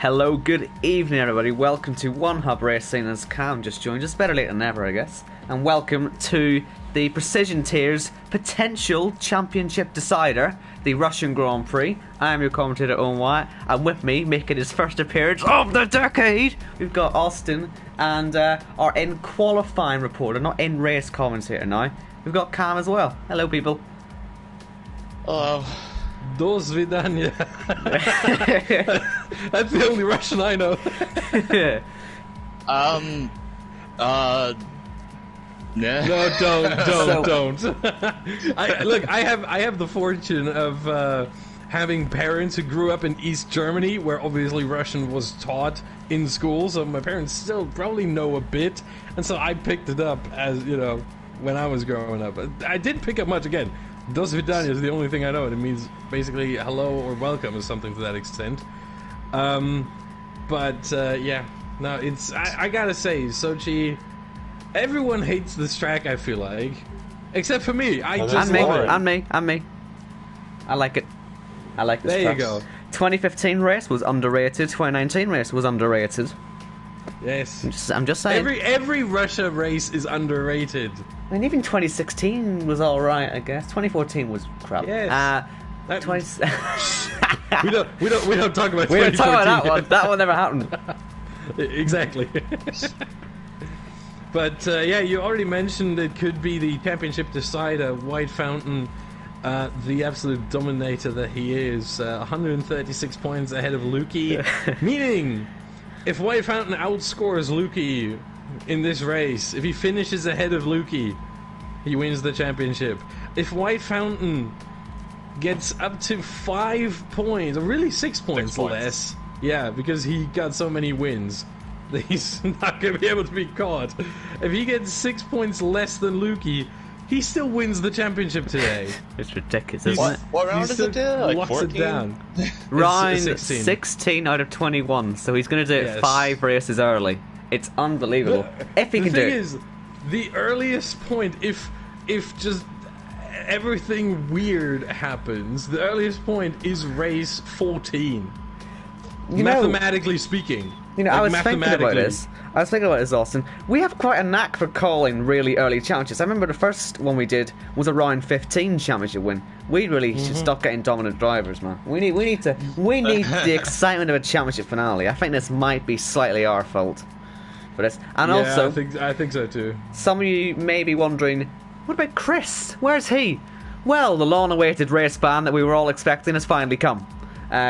Hello, good evening everybody, welcome to One Hub Racing. As Cam just joined us, better late than never I guess. And welcome to the Precision Tier's potential championship decider, the Russian Grand Prix. I am your commentator Owen Wyatt, and with me, making his first appearance of the decade, we've got Austin and our in-qualifying reporter, not in-race commentator now. We've got Cam as well. Hello people. Hello. Do svidania. That's the only Russian I know. Nah. No, don't. I have the fortune of having parents who grew up in East Germany, where obviously Russian was taught in school, so my parents still probably know a bit, and so I picked it up as, you know, when I was growing up. I didn't pick up much again. Do svidania is the only thing I know, and it means basically hello or welcome or something to that extent. Yeah, no, it's I gotta say, Sochi, everyone hates this track, I feel like, except for me. I just love it. And me. I like it. I like this track. There you go. 2015 race was underrated. 2019 race was underrated. Yes. I'm just saying. Every Russia race is underrated. I mean, even 2016 was alright, I guess. 2014 was crap. Yes. We don't talk about 2014. We don't talk about that one. That one never happened. Exactly. But yeah, you already mentioned it could be the championship decider. White Fountain, the absolute dominator that he is, 136 points ahead of Lukey. Meaning, if White Fountain outscores Lukey in this race, if he finishes ahead of Lukey, he wins the championship. If White Fountain gets up to 5 points, or really 6 points less, yeah, because he got so many wins that he's not going to be able to be caught. If he gets 6 points less than Lukey, he still wins the championship today. It's ridiculous, isn't it? What round is it to? Like locks 14? it down. Round 16 out of 21, so he's going to do it 5 races early. It's unbelievable. If he can do it. The thing is, the earliest point, if just everything weird happens, the earliest point is race 14. Mathematically speaking. You know, I was thinking about this, Austin. We have quite a knack for calling really early challenges. I remember the first one we did was a round 15 championship win. We really should stop getting dominant drivers, man. We need the excitement of a championship finale. I think this might be slightly our fault for this. And yeah, also, I think so too. Some of you may be wondering, what about Chris? Where's he? Well, the long-awaited race ban that we were all expecting has finally come.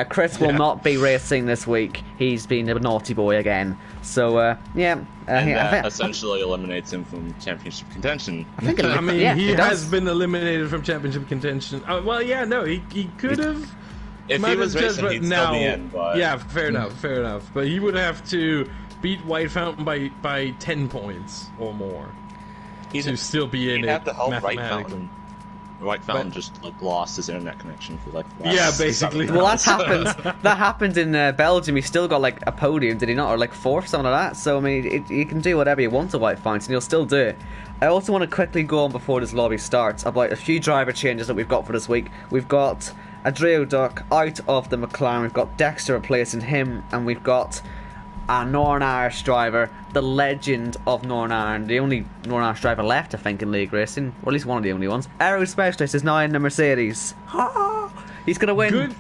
Chris will not be racing this week. He's been a naughty boy again. So, that essentially eliminates him from championship contention. He has been eliminated from championship contention. He could have. If he was racing, he'd still be in. But... Yeah, fair enough. But he would have to beat White Fountain by 10 points or more to still be in it. He'd have to help White Fountain just lost his internet connection for basically. Well, that happened in Belgium. He still got a podium, did he not, or fourth, something like that. So I mean, you can do whatever you want to White Fountain, you'll still do it. I also want to quickly go on before this lobby starts about a few driver changes that we've got for this week. We've got Adreo Duck out of the McLaren. We've got Dexter replacing him, and we've got a Northern Irish driver, the legend of Northern Ireland, the only Northern Irish driver left, I think, in league racing, or at least one of the only ones. Aero Specialist is now in the Mercedes. He's going to win.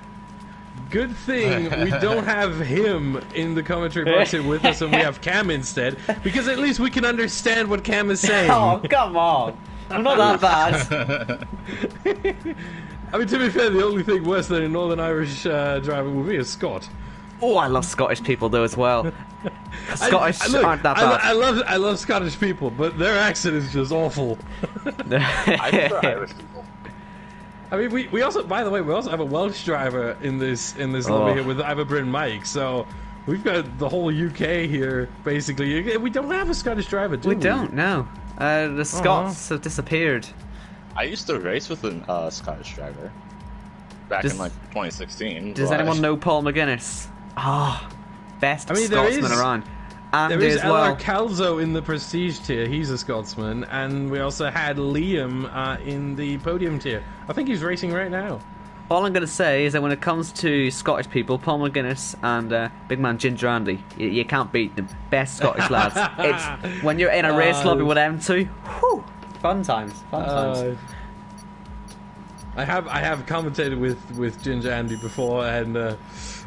Good thing we don't have him in the commentary box here with us, and we have Cam instead, because at least we can understand what Cam is saying. Oh, come on. I'm not that bad. I mean, to be fair, the only thing worse than a Northern Irish driver would be a Scot. Oh, I love Scottish people though as well. Scottish aren't that bad. I love Scottish people, but their accent is just awful. I prefer Irish people. I mean, we also, by the way, we also have a Welsh driver in this lobby here with Iverbryn Mike. So we've got the whole UK here basically. We don't have a Scottish driver, do we? We don't. No, the Scots have disappeared. I used to race with a Scottish driver back in 2016. Does anyone know Paul McGuinness? Best Scotsman around. And there is L.R. Calzo in the Prestige tier. He's a Scotsman. And we also had Liam in the Podium tier. I think he's racing right now. All I'm going to say is that when it comes to Scottish people, Paul McGuinness and big man Ginger Andy, you can't beat them. Best Scottish lads. It's when you're in a race lobby with them two. Whew, fun times. Fun times. I have commentated with Ginger Andy before, and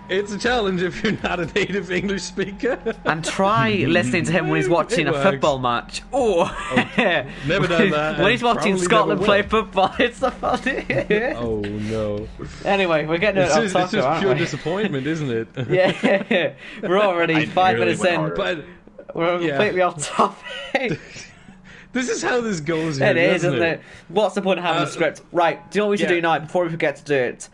it's a challenge if you're not a native English speaker. And try listening to him when he's watching a football match. Oh, never done that. When he's watching Scotland play football, it's so funny. Oh no. Anyway, we're getting it's just pure disappointment, isn't it? Yeah. We're already 5 minutes in, but we're completely off topic. This is how this goes here, It is, isn't it? What's the point of having a script? Right, do you know what we should do now before we forget to do it?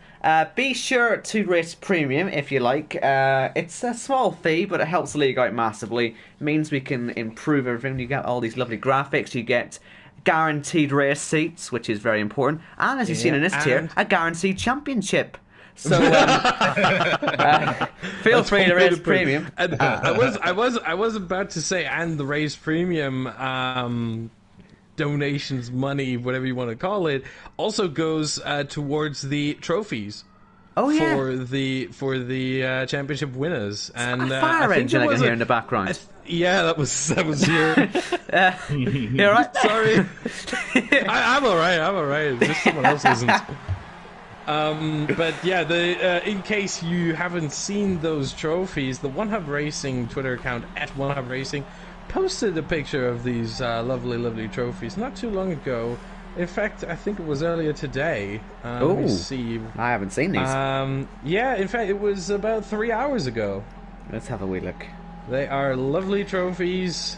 Be sure to race premium if you like. It's a small fee, but it helps the league out massively. It means we can improve everything. You get all these lovely graphics. You get guaranteed race seats, which is very important. And as you've seen in this tier, a guaranteed championship. So feel free to raise premium. I was about to say, and the raise premium donations, money, whatever you want to call it, also goes towards the trophies. Oh yeah, for the championship winners. And a fire engine I can hear in the background. Yeah, that was here. You're right. Sorry, I'm all right. I'm all right. Just someone else isn't. But yeah, in case you haven't seen those trophies, the One Hub Racing Twitter account @OneHubRacing posted a picture of these lovely trophies not too long ago. In fact, I think it was earlier today. Let me see. I haven't seen these. Yeah, in fact, it was about 3 hours ago. Let's have a wee look. They are lovely trophies,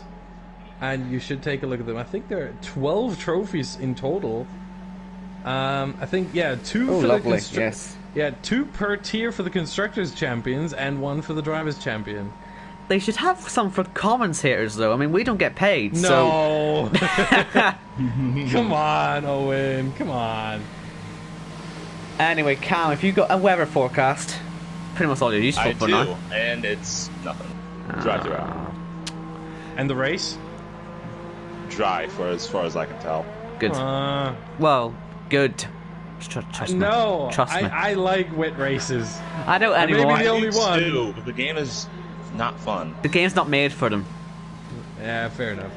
and you should take a look at them. I think there are 12 trophies in total. I think, two for lovely. the Yes. Yeah, 2 per tier for the Constructors Champions and 1 for the Drivers Champion. They should have some for commentators, though. I mean, we don't get paid, no. So... Come on, Owen. Come on. Anyway, Cam, if you got a weather forecast, pretty much all you're useful for now. I do, and it's nothing. Dry throughout. And the race? Dry, for as far as I can tell. Good. Well, good. Trust me. No, Trust me. I like wet races. I don't anymore. Maybe the only one. Too, but the game is not fun. The game's not made for them. Yeah, fair enough.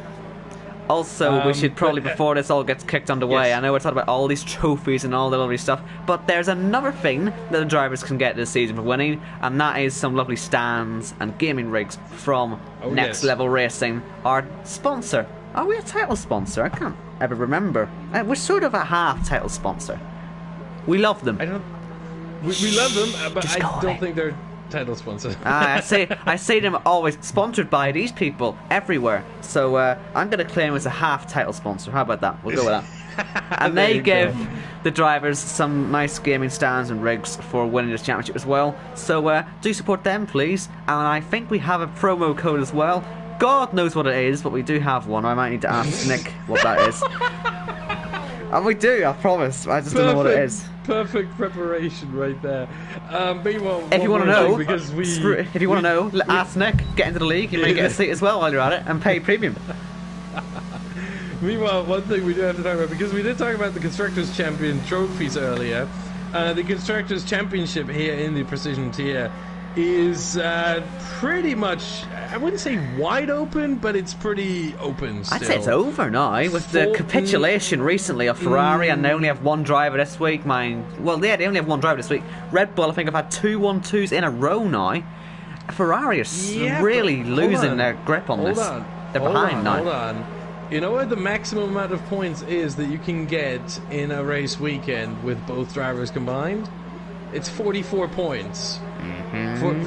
Also, we should probably, before this all gets kicked underway, yes. I know we're talking about all these trophies and all the lovely stuff, but there's another thing that the drivers can get this season for winning, and that is some lovely stands and gaming rigs from Next Level Racing, our sponsor. Are we a title sponsor? I can't ever remember. We're sort of a half title sponsor. We love them. We love them, but I don't think they're title sponsor. I say them always sponsored by these people everywhere. So I'm going to claim as a half title sponsor. How about that? We'll go with that. And they give the drivers some nice gaming stands and rigs for winning this championship as well. So do support them, please. And I think we have a promo code as well. God knows what it is, but we do have one. I might need to ask Nick what that is. And we do, I promise. I just don't know what it is. Perfect preparation right there. Meanwhile, if you want to know, if you want to know, ask Nick. Get into the league. You may get a seat as well while you're at it, and pay premium. Meanwhile, one thing we do have to talk about, because we did talk about the Constructors Champion trophies earlier. The Constructors Championship here in the Precision tier is pretty much, I wouldn't say wide open, but it's pretty open still. I'd say it's over now. With the capitulation recently of Ferrari, and they only have one driver this week. They only have one driver this week. Red Bull, I think, have had 2 1-2s in a row now. Ferrari is really losing their grip on this. They're behind now. Hold on. You know what the maximum amount of points is that you can get in a race weekend with both drivers combined? It's 44 points.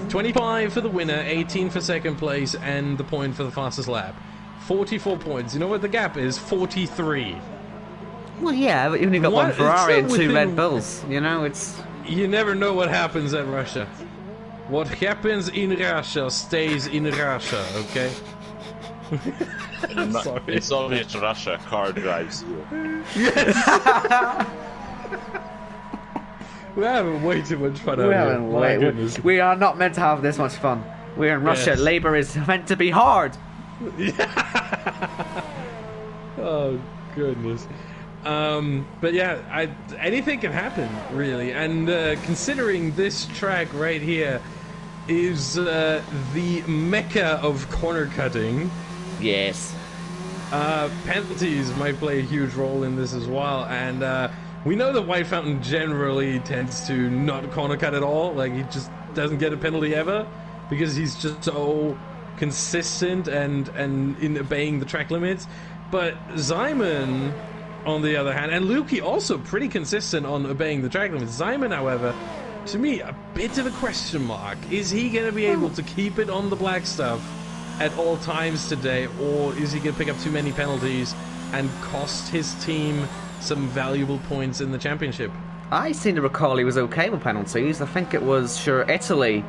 25 for the winner, 18 for second place, and the point for the fastest lap. 44 points. You know what the gap is? 43. Well, yeah, but you've only got one Ferrari and 2 Red Bulls. You know, it's... You never know what happens at Russia. What happens in Russia stays in Russia, okay? Sorry. In Soviet Russia, car drives you. Yes! We're having way too much fun out here. We are not meant to have this much fun. We're in Russia. Labour is meant to be hard. Oh, goodness. But yeah, anything can happen, really. And considering this track right here is the mecca of corner cutting, Yes. penalties might play a huge role in this as well. And we know that White Fountain generally tends to not corner cut at all. Like, he just doesn't get a penalty ever because he's just so consistent and in obeying the track limits. But Simon, on the other hand, and Lukey also pretty consistent on obeying the track limits. Simon, however, to me, a bit of a question mark. Is he going to be able to keep it on the black stuff at all times today, or is he going to pick up too many penalties and cost his team some valuable points in the championship? I seem to recall he was okay with penalties. I think it was, Italy.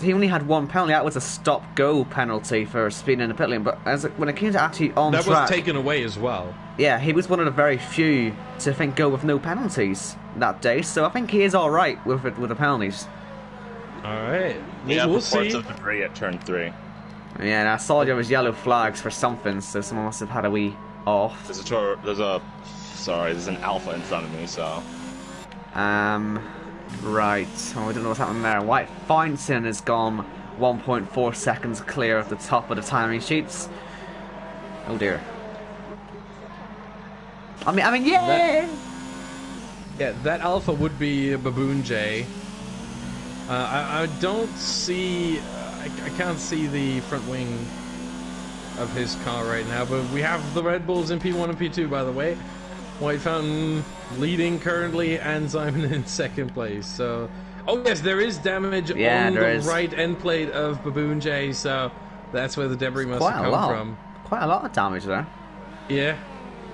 He only had one penalty. That was a stop-go penalty for speeding in the pit lane. But when it came to actually on track, that was taken away as well. Yeah, he was one of the very few to go with no penalties that day. So I think he is all right with the penalties. All right, Yeah, we'll reports see. of debris at turn 3. Yeah, and I saw there was yellow flags for something, so someone must have had a wee off. There's an alpha in front of me, so. Right. Well, we don't know what's happening there. White Fountain has gone 1.4 seconds clear of the top of the timing sheets. Oh dear. I mean, yeah! That alpha would be a Baboon J. I don't see... I can't see the front wing of his car right now, but we have the Red Bulls in P1 and P2, by the way. White Fountain leading currently, and Simon in second place. So, oh yes, there is damage on the right end plate of Baboon J, so that's where the debris must have come from. Quite a lot of damage there. Yeah,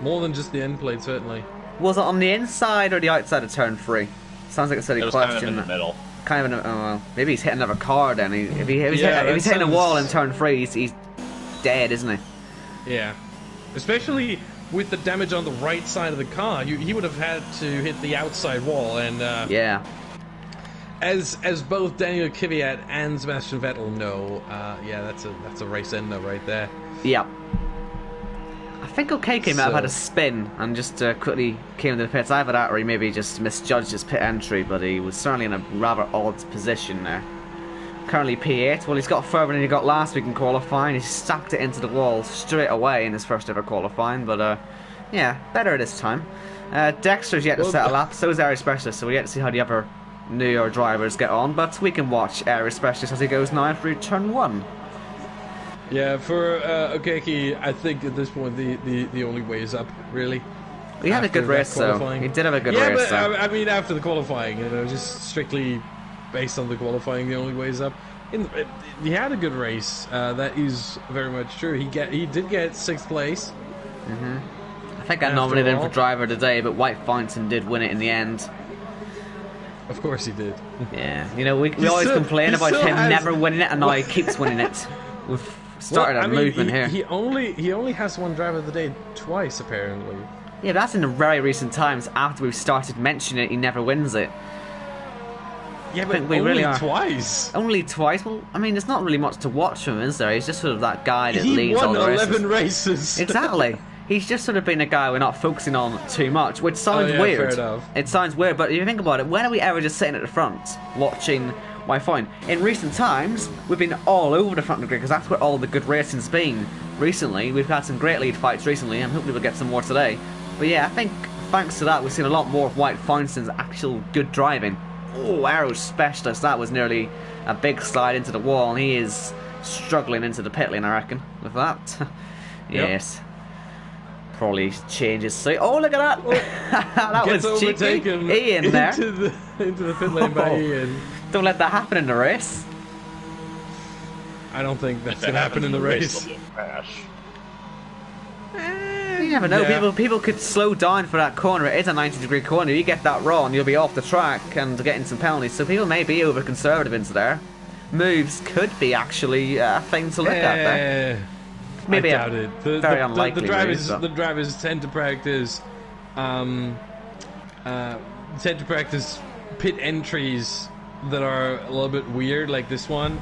more than just the end plate, certainly. Was it on the inside or the outside of turn 3? Sounds like a silly question. Kind of in the middle. Kind of in the, oh, well, maybe he's hitting another car then. If he's hitting a wall in turn 3, he's dead, isn't he? Yeah, especially with the damage on the right side of the car, he would have had to hit the outside wall, and yeah. As both Daniel Kvyat and Sebastian Vettel know, yeah, that's a race ender right there. Yeah. I think Okeke might have had a spin and just quickly came into the pits. Either that or he maybe just misjudged his pit entry, but he was certainly in a rather odd position there. Currently P8. Well, he's got further than he got last week in qualifying. He stacked it into the wall straight away in his first ever qualifying, but yeah, better this time. Dexter's yet to set a lap, so is Area Specialist, so we get to see how the other newer drivers get on, but we can watch Area Specialist as he goes now through turn 1. Yeah, for Okeke, I think at this point the only way is up, really. He had a good race, though. He did have a good race, but I mean, after the qualifying, just strictly based on the qualifying, the only way is up. He had a good race. That is very much true. He did get 6th place. I think I nominated him for driver today, but White Fountain did win it in the end. Of course he did. Yeah, we always complain about him never winning it, and now he keeps winning it. We've started a movement here. He only has one driver of the day twice, apparently. Yeah, but that's in the very recent times. After we've started mentioning it, he never wins it. Yeah, but we only really are. Twice. Only twice? Well, I mean, there's not really much to watch from him, is there? He's just sort of that guy that leads all the races. He won 11 races. Exactly. He's just sort of been a guy we're not focusing on too much, which sounds weird. Fair enough. It sounds weird, but if you think about it, when are we ever just sitting at the front watching White Fountain? In recent times, we've been all over the front of the grid because that's where all the good racing's been recently. We've had some great lead fights recently, and hopefully we'll get some more today. But yeah, I think thanks to that, we've seen a lot more of White Fountain's actual good driving. Oh, Aero Specialist, that was nearly a big slide into the wall, and he is struggling into the pit lane, I reckon, with that. Yes. Probably changes. So, oh, look at that! That was cheeky. Ian there. Into the pit lane by Ian. Don't let that happen in the race. I don't think that's going to happen in the race. You never know. Yeah. People could slow down for that corner. It is a 90-degree corner. You get that wrong, you'll be off the track and getting some penalties. So people may be over conservative into there. Moves could be actually a thing to look at there. Maybe I doubt it. Very unlikely. The drivers tend to practice pit entries that are a little bit weird, like this one,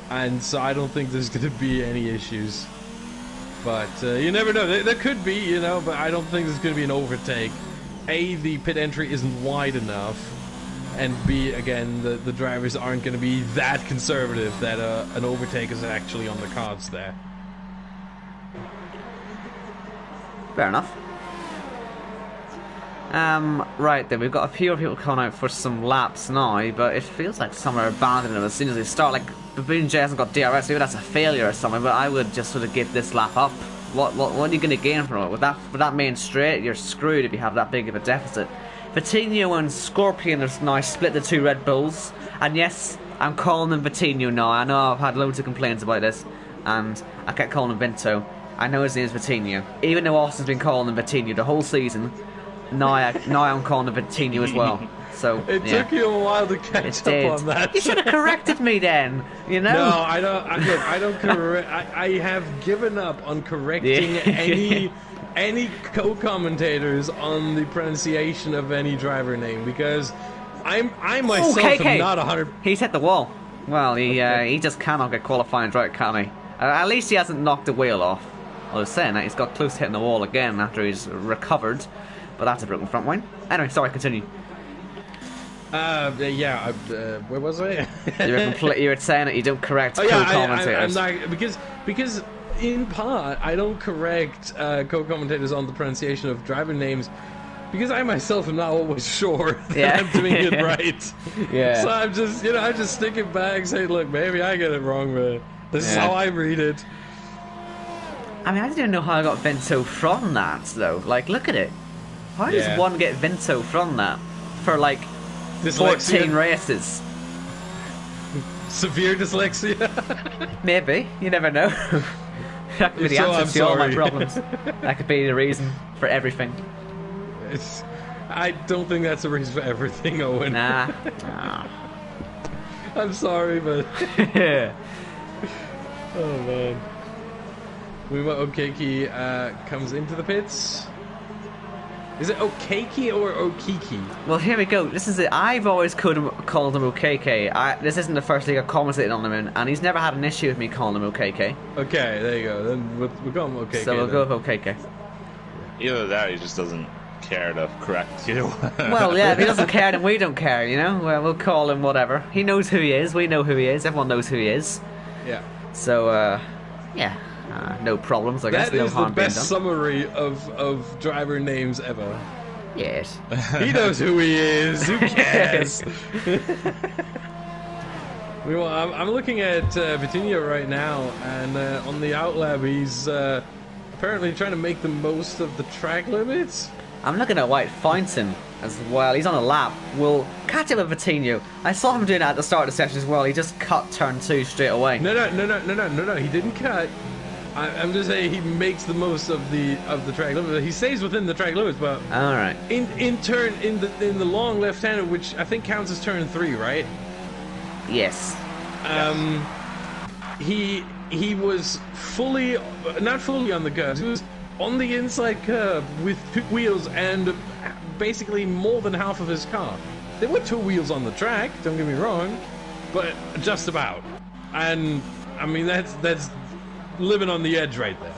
and so I don't think there's going to be any issues But you never know. There could be, you know, but I don't think there's going to be an overtake. A, the pit entry isn't wide enough, and B, again, the drivers aren't going to be that conservative that an overtake is actually on the cards there. Fair enough. Right then, we've got a few people coming out for some laps now, but it feels like some are abandoning them as soon as they start. Like, Baboon J hasn't got DRS, maybe that's a failure or something, but I would just sort of give this lap up. What are you going to gain from it? With that main straight, you're screwed if you have that big of a deficit. Vitinho and Scorpion have now split the two Red Bulls, and yes, I'm calling them Vitinho now. I know I've had loads of complaints about this, and I kept calling him Vinto. I know his name is Vitinho. Even though Austin's been calling him Vitinho the whole season, now I'm calling him Vitinho as well. So it took you a while to catch up on that. You should have corrected me then. You know. No, I don't. Look, I don't correct. I have given up on correcting any co-commentators on the pronunciation of any driver name because I myself am not 100. He's hit the wall. Well, he just cannot get qualifying right, can he? At least he hasn't knocked the wheel off. I was saying that he's got close to hitting the wall again after he's recovered, but that's a broken front wing. Anyway, sorry, continue. Where was I? You were saying that you don't correct co-commentators. I'm not, because in part I don't correct co-commentators on the pronunciation of driver names because I myself am not always sure that I'm doing it right. Yeah. So I'm just sticking back, saying, look, maybe I get it wrong, but this is how I read it. I mean, I didn't know how I got Vinto from that though. Like, look at it. How does one get Vinto from that for like 14 races? Severe dyslexia? Maybe. You never know. That could be the answer to all my problems. That could be the reason for everything. I don't think that's a reason for everything, Owen. Nah. I'm sorry, but... Oh, man. Okeki comes into the pits. Is it Okeki or Okiki? Well, here we go. This is it. I've always called him Okeke. This isn't the first league I've commentated on him in, and he's never had an issue with me calling him Okeke. Okay, there you go. Then we'll call him Okeke. So we'll go with Okeke. Either that, he just doesn't care to correct you. Well, yeah, if he doesn't care, then we don't care, you know? Well, we'll call him whatever. He knows who he is. We know who he is. Everyone knows who he is. Yeah. So, yeah. No problems, I guess. That is no the best summary of driver names ever. Yes. He knows who he is. Who cares? I'm looking at Vitinho right now, and on the outlap, he's apparently trying to make the most of the track limits. I'm looking at White Fountain as well. He's on a lap. We'll catch up with Vitinho. I saw him doing that at the start of the session as well. He just cut turn 2 straight away. No. He didn't cut. I'm just saying he makes the most of the track limit. He stays within the track limits, but all right. In the long left-hander, which I think counts as turn 3, right? Yes. He was not fully on the curve. He was on the inside curve with 2 wheels and basically more than half of his car. There were 2 wheels on the track. Don't get me wrong, but just about. And I mean that's living on the edge right there.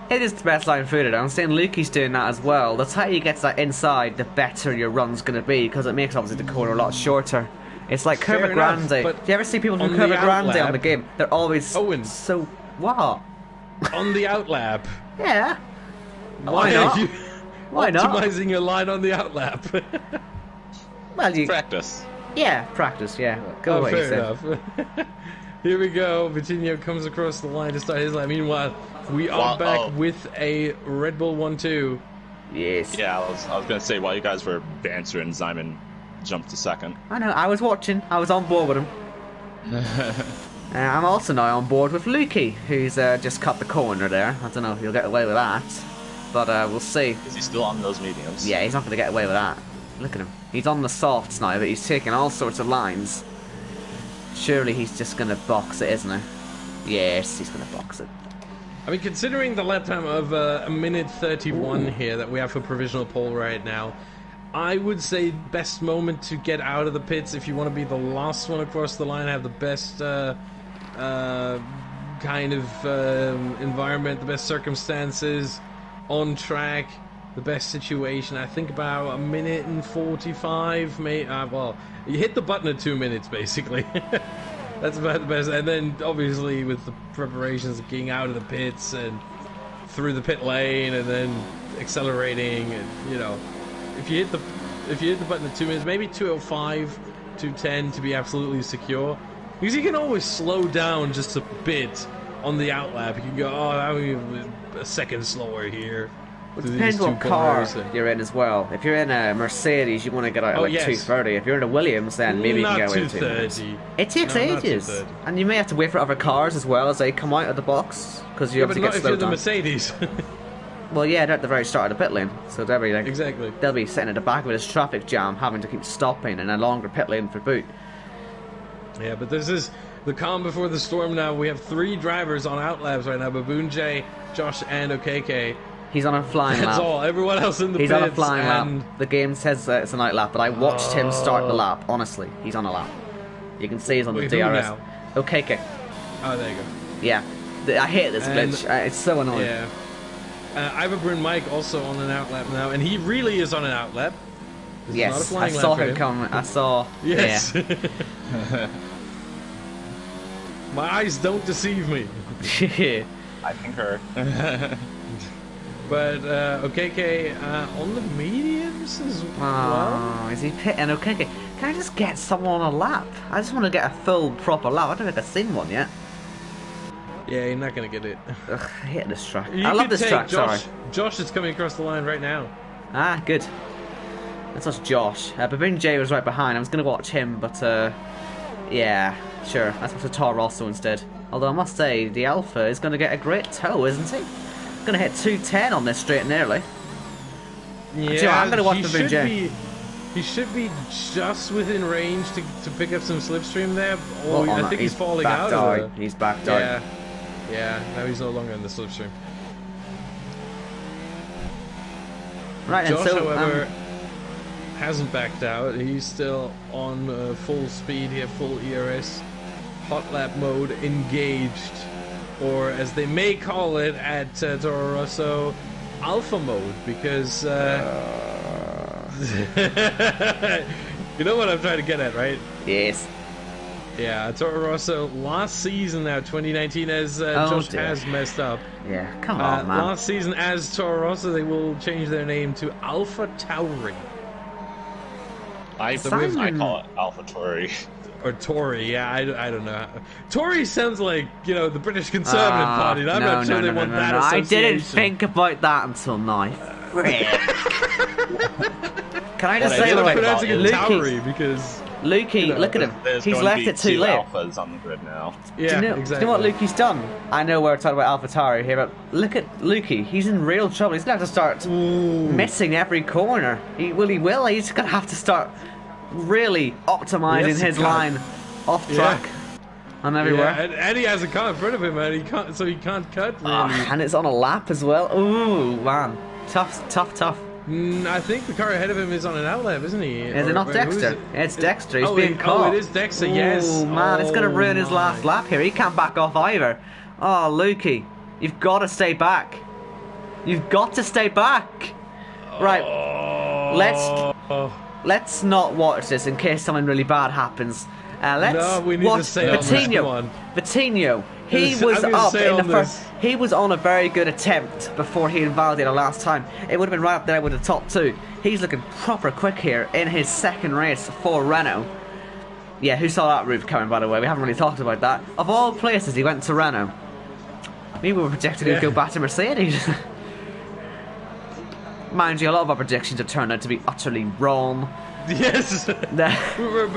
It is the best line footed. I'm saying Lukey's doing that as well. The tighter you get to that inside, the better your run's going to be, because it makes obviously the corner a lot shorter. It's like Curva Grande. Do you ever see people do Curva Grande on the game? They're always so... What? On the outlap. Yeah. Why not? Why not? Optimizing your line on the outlap. Well, you... Practice. Yeah, practice, yeah. Go away, fair enough. Here we go. Vitinho comes across the line to start his lap. Meanwhile, we are back with a Red Bull 1-2. Yes. Yeah, I was going to say, while you guys were bantering, Simon jumped to second. I know, I was watching. I was on board with him. I'm also now on board with Lukey, who's just cut the corner there. I don't know if he'll get away with that, but we'll see. Is he still on those mediums? Yeah, he's not going to get away with that. Look at him. He's on the softs now, but he's taking all sorts of lines. Surely he's just going to box it, isn't he? Yes, he's going to box it. I mean, considering the lap time of a minute 31 here that we have for provisional pole right now, I would say best moment to get out of the pits if you want to be the last one across the line, have the best kind kind of environment, the best circumstances, on track, the best situation. I think about a minute and 45. Well, you hit the button at 2 minutes, basically. That's about the best. And then, obviously, with the preparations of getting out of the pits and through the pit lane, and then accelerating, and you know, if you hit the button at 2 minutes, maybe 2:05, 2:10 to be absolutely secure. Because you can always slow down just a bit on the outlap. You can go, oh, I'm a second slower here. Well, it depends what car you're in as well. If you're in a Mercedes, you want to get out at like 2:30. If you're in a Williams, then maybe you can go in 2 minutes. It takes ages, and you may have to wait for other cars as well as they come out of the box because you have to get slowed down. But not if you're the Mercedes. Well, yeah, they're at the very start of the pit lane, so they'll be like exactly. They'll be sitting at the back of this traffic jam, having to keep stopping in a longer pit lane for boot. Yeah, but this is the calm before the storm now. We have 3 drivers on outlaps right now: Baboon J, Josh, and OKK. He's on a flying lap. That's all. Everyone else in the pits. He's on a flying lap. The game says it's a night lap, but I watched him start the lap. Honestly, he's on a lap. You can see he's on the DRS. OKK. Oh, there you go. Yeah, I hate this glitch. It's so annoying. Yeah. Iverbrun Mike also on an outlap now, and he really is on an outlap. Yes, I saw him come. I saw. Yes. Yeah. My eyes don't deceive me. I concur. But OKK on the mediums as well. Is he pitting? OKK, can I just get someone on a lap? I just want to get a full proper lap. I don't think I've seen one yet. Yeah, you're not gonna get it. Ugh, I hate this track. I love this track. Josh. Sorry. Josh is coming across the line right now. Ah, good. That's us, Josh. Baboon J was right behind. I was gonna watch him, but yeah, sure. Let's watch the Toro Rosso instead. Although I must say, the Alpha is gonna get a great tow, isn't he? Gonna hit 210 on this straight and early. Yeah, I'm gonna watch Baboon J. He should be just within range to pick up some slipstream there. Well, I think he's falling out. He's backed out. Yeah, now he's no longer in the slipstream. Right, Josh, and so, however, hasn't backed out. He's still on full speed here, full ERS, hot lap mode, engaged, or as they may call it at Toro Rosso, alpha mode, because you know what I'm trying to get at, right? Yes. Yeah, Toro Rosso last season now, 2019, as Josh has messed up. Yeah, come on, man. Last season as Toro Rosso, they will change their name to Alpha Tauri. I call it Alpha Tauri. Or Tory, yeah, I don't know. Tory sounds like, you know, the British Conservative Party, and I'm not sure they want that association. I didn't think about that until now. Can I just say, like, pronouncing it Towery, because... Lukey, you know, look at him. He's left it too late. Alphas on the grid now. Yeah, do you know what Lukey's done? I know we're talking about AlphaTauri here, but look at Lukey. He's in real trouble. He's going to have to start missing every corner. He will. He's going to have to start really optimizing his line off track and everywhere. Yeah, and he has a car in front of him, and he can't cut, really. And it's on a lap as well. Ooh, man. Tough. I think the car ahead of him is on an outlap, isn't he? Is it not Dexter? It's Dexter. He's being caught. Oh, it is Dexter, yes. Oh, man, it's going to ruin his last lap here. He can't back off either. Oh, Lukey, you've got to stay back. You've got to stay back. Right, let's not watch this in case something really bad happens. We need to stay on this one. Vitinho. He was up in the first. He was on a very good attempt before he invalidated last time. It would have been right up there with the top two. He's looking proper quick here in his second race for Renault. Yeah, who saw that route coming, by the way? We haven't really talked about that. Of all places, he went to Renault. Maybe we were projecting he'd go back to Mercedes. Mind you, a lot of our predictions have turned out to be utterly wrong. Yes, we were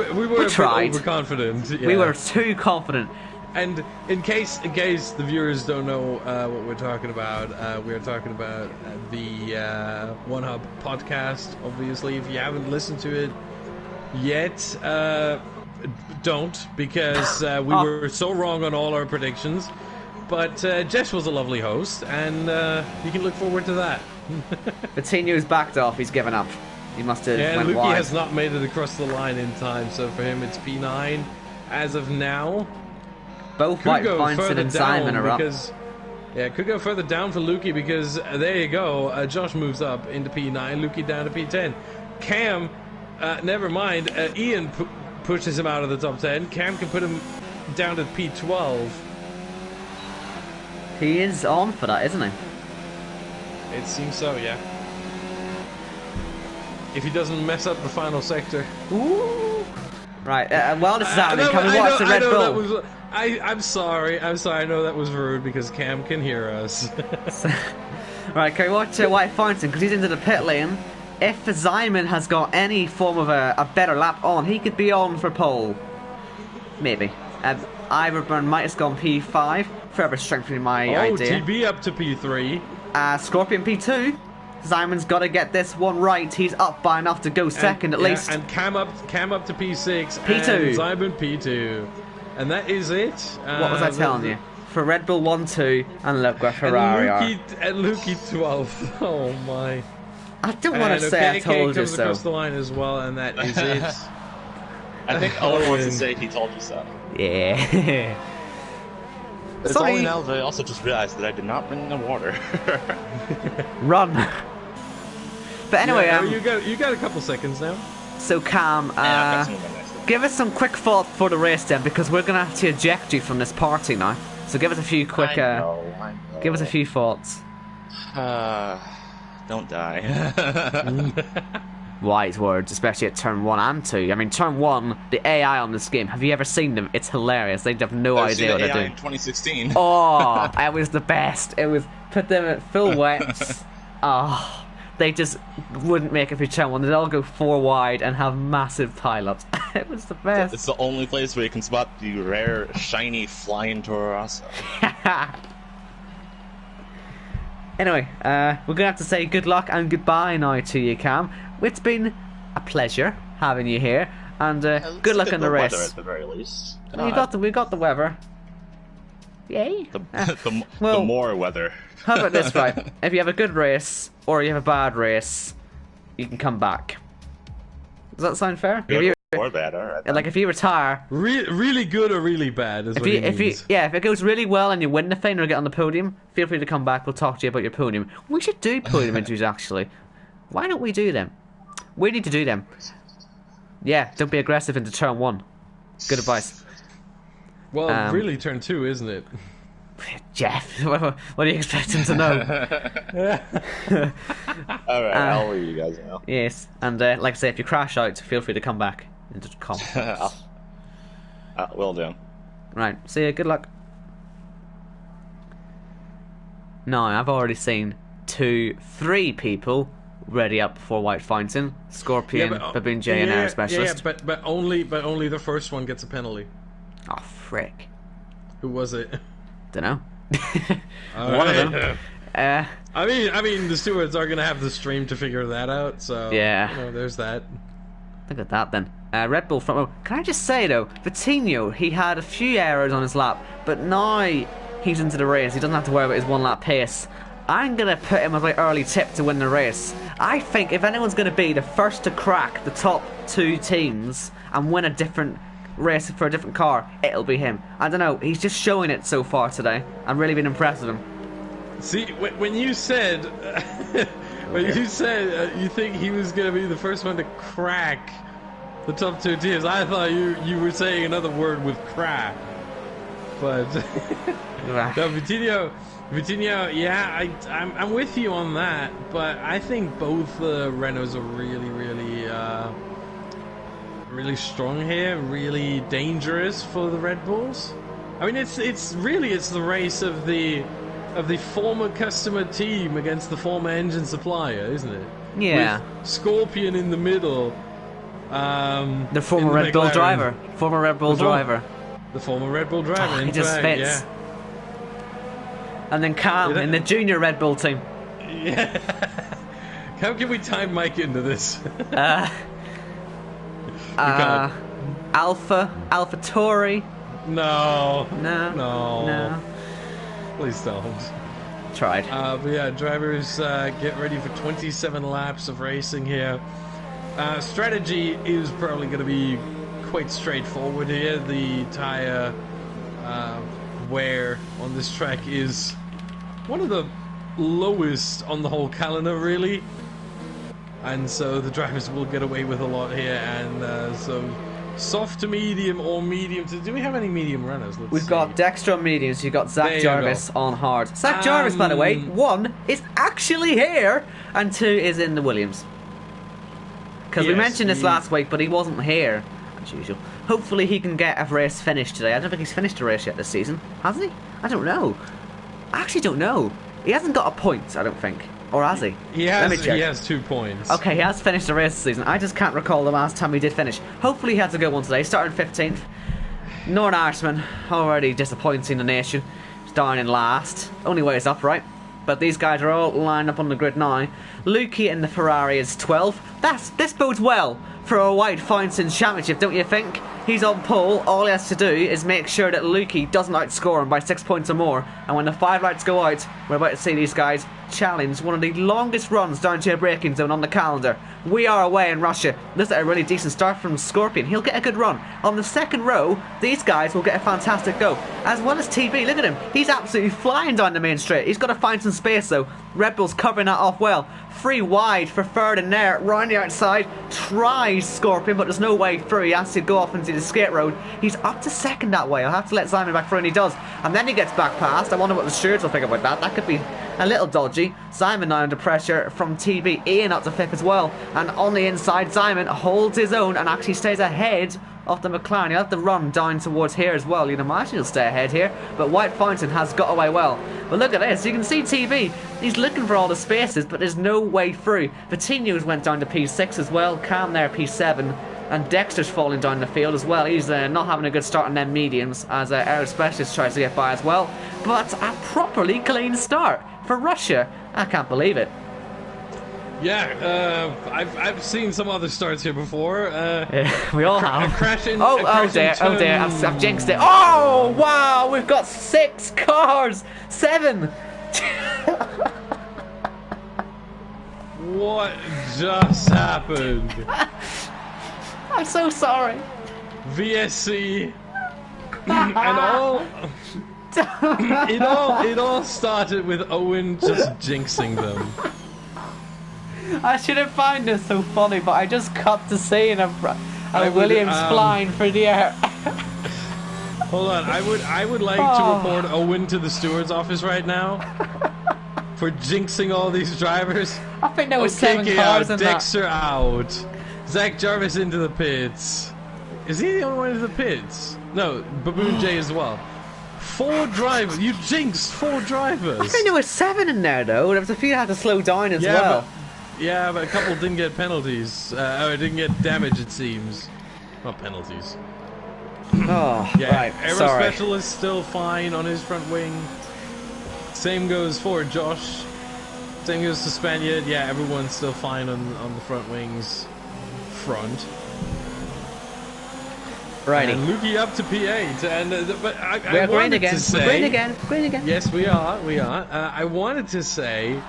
overconfident. Yeah. We were too confident. And in case the viewers don't know what we're talking about, we're talking about the One Hub podcast. Obviously, if you haven't listened to it yet, don't, because we were so wrong on all our predictions. But Jess was a lovely host, and you can look forward to that. Vitinho's backed off. He's given up. He must have went Lukey wide. has not made it across the line in time, so for him it's P9 as of now. Both White Feinstein and Simon are up. Yeah, it could go further down for Lukey because there you go. Josh moves up into P9, Lukey down to P10. Cam, never mind. Ian pushes him out of the top 10. Cam can put him down to P12. He is on for that, isn't he? It seems so, yeah. If he doesn't mess up the final sector. Ooh. Right, while this is happening, can we watch the Red Bull? I'm sorry. I know that was rude because Cam can hear us. Right, can we watch White Feinstein? Because he's into the pit lane. If Simon has got any form of a better lap on, he could be on for pole. Maybe. Iverburn might have gone P5, further strengthening my idea. TB up to P3. Scorpion P2. Simon's got to get this one right. He's up by enough to go second at least. And Cam up to P6. P2. And Simon P2. And that is it. What was I telling you? For Red Bull 1-2, and look where Ferrari are. And Lukey 12th. Oh my. I don't want to say I told you so. Across the line as well, and that is it. I think Owen wants to say he told you so. Yeah. It's only now that I also just realized that I did not bring the water. Run. But anyway, yeah, you got a couple seconds now. So Cam, give us some quick thoughts for the race then, because we're gonna have to eject you from this party now. So give us a few quick. I know. Give us a few thoughts. Don't die. Wise words, especially at turn 1 and 2. I mean, turn 1, the AI on this game, have you ever seen them? It's hilarious. They have no idea what they're doing. In 2016. Oh, it was the best. It was put them at full wets. Oh, they just wouldn't make it through turn 1. They'd all go 4 wide and have massive pileups. It was the best. It's the only place where you can spot the rare, shiny, flying Toro Rosso. Anyway, we're going to have to say good luck and goodbye now to you, Cam. It's been a pleasure having you here, and good luck in the race. Weather at the very least. We got the weather. Yay! The well, more weather. How about this, right? If you have a good race or you have a bad race, you can come back. Does that sound fair? Good or bad, alright. Like if you retire, really good or really bad is what he means. If it goes really well and you win the thing or get on the podium, feel free to come back. We'll talk to you about your podium. We should do podium interviews actually. Why don't we do them? We need to do them. Yeah, don't be aggressive into turn 1. Good advice. Well, really turn 2, isn't it? Jeff, what are you expecting to know? Alright, I'll let you guys know. Yes, and like I say, if you crash out, feel free to come back into the comments. Will do. Right, see you, good luck. Now, I've already seen 2-3 people ready up for White Feinstein. Scorpion, Baboon J, and Air Specialist. Yeah, but only the first one gets a penalty. Oh, frick. Who was it? Dunno. One of them. I mean, the stewards are gonna have the stream to figure that out. So yeah, there's that. Look at that then. Red Bull front row. Can I just say though, Vitinho, he had a few errors on his lap, but now he's into the race. He doesn't have to worry about his 1 lap pace. I'm gonna put him as my early tip to win the race. I think if anyone's gonna be the first to crack the top 2 teams and win a different race for a different car, it'll be him. I don't know, he's just showing it so far today. I've really been impressed with him. See, when you said you think he was going to be the first one to crack the top 2 teams, I thought you were saying another word with crack. But no, Vitinho, yeah, I'm with you on that. But I think both Renaults are really strong here, really dangerous for the Red Bulls. I mean, it's the race of the former customer team against the former engine supplier, isn't it? Yeah. With Scorpion in the middle. The former Red Bull driver. Former Red Bull driver. The former Red Bull driver. He just fits. Yeah. And then Cam in the junior Red Bull team. Yeah. How can we time Mike into this? Alpha Tauri. No. Please don't. Tried. But yeah, drivers get ready for 27 laps of racing here. Strategy is probably going to be quite straightforward here. The tyre wear on this track is one of the lowest on the whole calendar, really. And so the drivers will get away with a lot here, and so soft to medium or medium to... Do we have any medium runners? We've got Dexter on mediums, you've got Zach Jarvis on hard. Zach Jarvis, by the way, 1 is actually here, and 2 is in the Williams. Because we mentioned this last week, but he wasn't here, as usual. Hopefully he can get a race finished today. I don't think he's finished a race yet this season. Has he? I don't know. I actually don't know. He hasn't got a point, I don't think. Or has he? He has 2 points. Okay, he has finished the race this season. I just can't recall the last time he did finish. Hopefully he has a good one today. Starting 15th. Northern Irishman, already disappointing the nation. Starting in last. Only way is up, right? But these guys are all lined up on the grid now. Lukey in the Ferrari is 12. This bodes well for a White Fountain Championship, don't you think? He's on pole. All he has to do is make sure that Lukey doesn't outscore him by 6 points or more. And when the 5 lights go out, we're about to see these guys challenge one of the longest runs down to a braking zone on the calendar. We are away in Russia. This is a really decent start from Scorpion. He'll get a good run. On the second row, these guys will get a fantastic go. As well as TB, look at him. He's absolutely flying down the main straight. He's got to find some space though. Red Bull's covering that off well. 3 wide for third in there. Round the outside. Tries Scorpion, but there's no way through. He has to go off into the skate road. He's up to second that way. I'll have to let Simon back through, and he does. And then he gets back past. I wonder what the stewards will think about that. That could be a little dodgy. Simon now under pressure from TB. Ian up to 5th as well. And on the inside, Simon holds his own and actually stays ahead of the McLaren. He'll have to run down towards here as well. You'd imagine he'll stay ahead here. But White Fountain has got away well. But look at this. You can see TB. He's looking for all the spaces, but there's no way through. Vitinu's went down to P6 as well. Cam there, P7. And Dexter's falling down the field as well. He's not having a good start on them mediums as Aero Specialist tries to get by as well. But a properly clean start for Russia. I can't believe it. Yeah, I've seen some other starts here before. Yeah, we all have. Oh dear, I've jinxed it. Oh, wow, we've got 6 cars. 7. What just happened? I'm so sorry. VSC and all. It all started with Owen just jinxing them. I shouldn't find this so funny, but I just cut to seeing a Williams flying through the air. Hold on, I would like to report Owen to the steward's office right now for jinxing all these drivers. I think there was 7 cars in Dexter out. Zach Jarvis into the pits. Is he the only one in the pits? No, Baboon J as well. 4 drivers. You jinxed 4 drivers. I think there was 7 in there though. There was a few that had to slow down as well. But a couple didn't get penalties. Or didn't get damage, it seems. Not penalties. Oh, yeah, right. Aero Sorry. Specialist still fine on his front wing. Same goes for Josh. Same goes to Spaniard. Yeah, everyone's still fine on the front wings. Front. Righty. And Lukey up to P8. And but we're I green wanted again. to say, Green again. Yes, we are. I wanted to say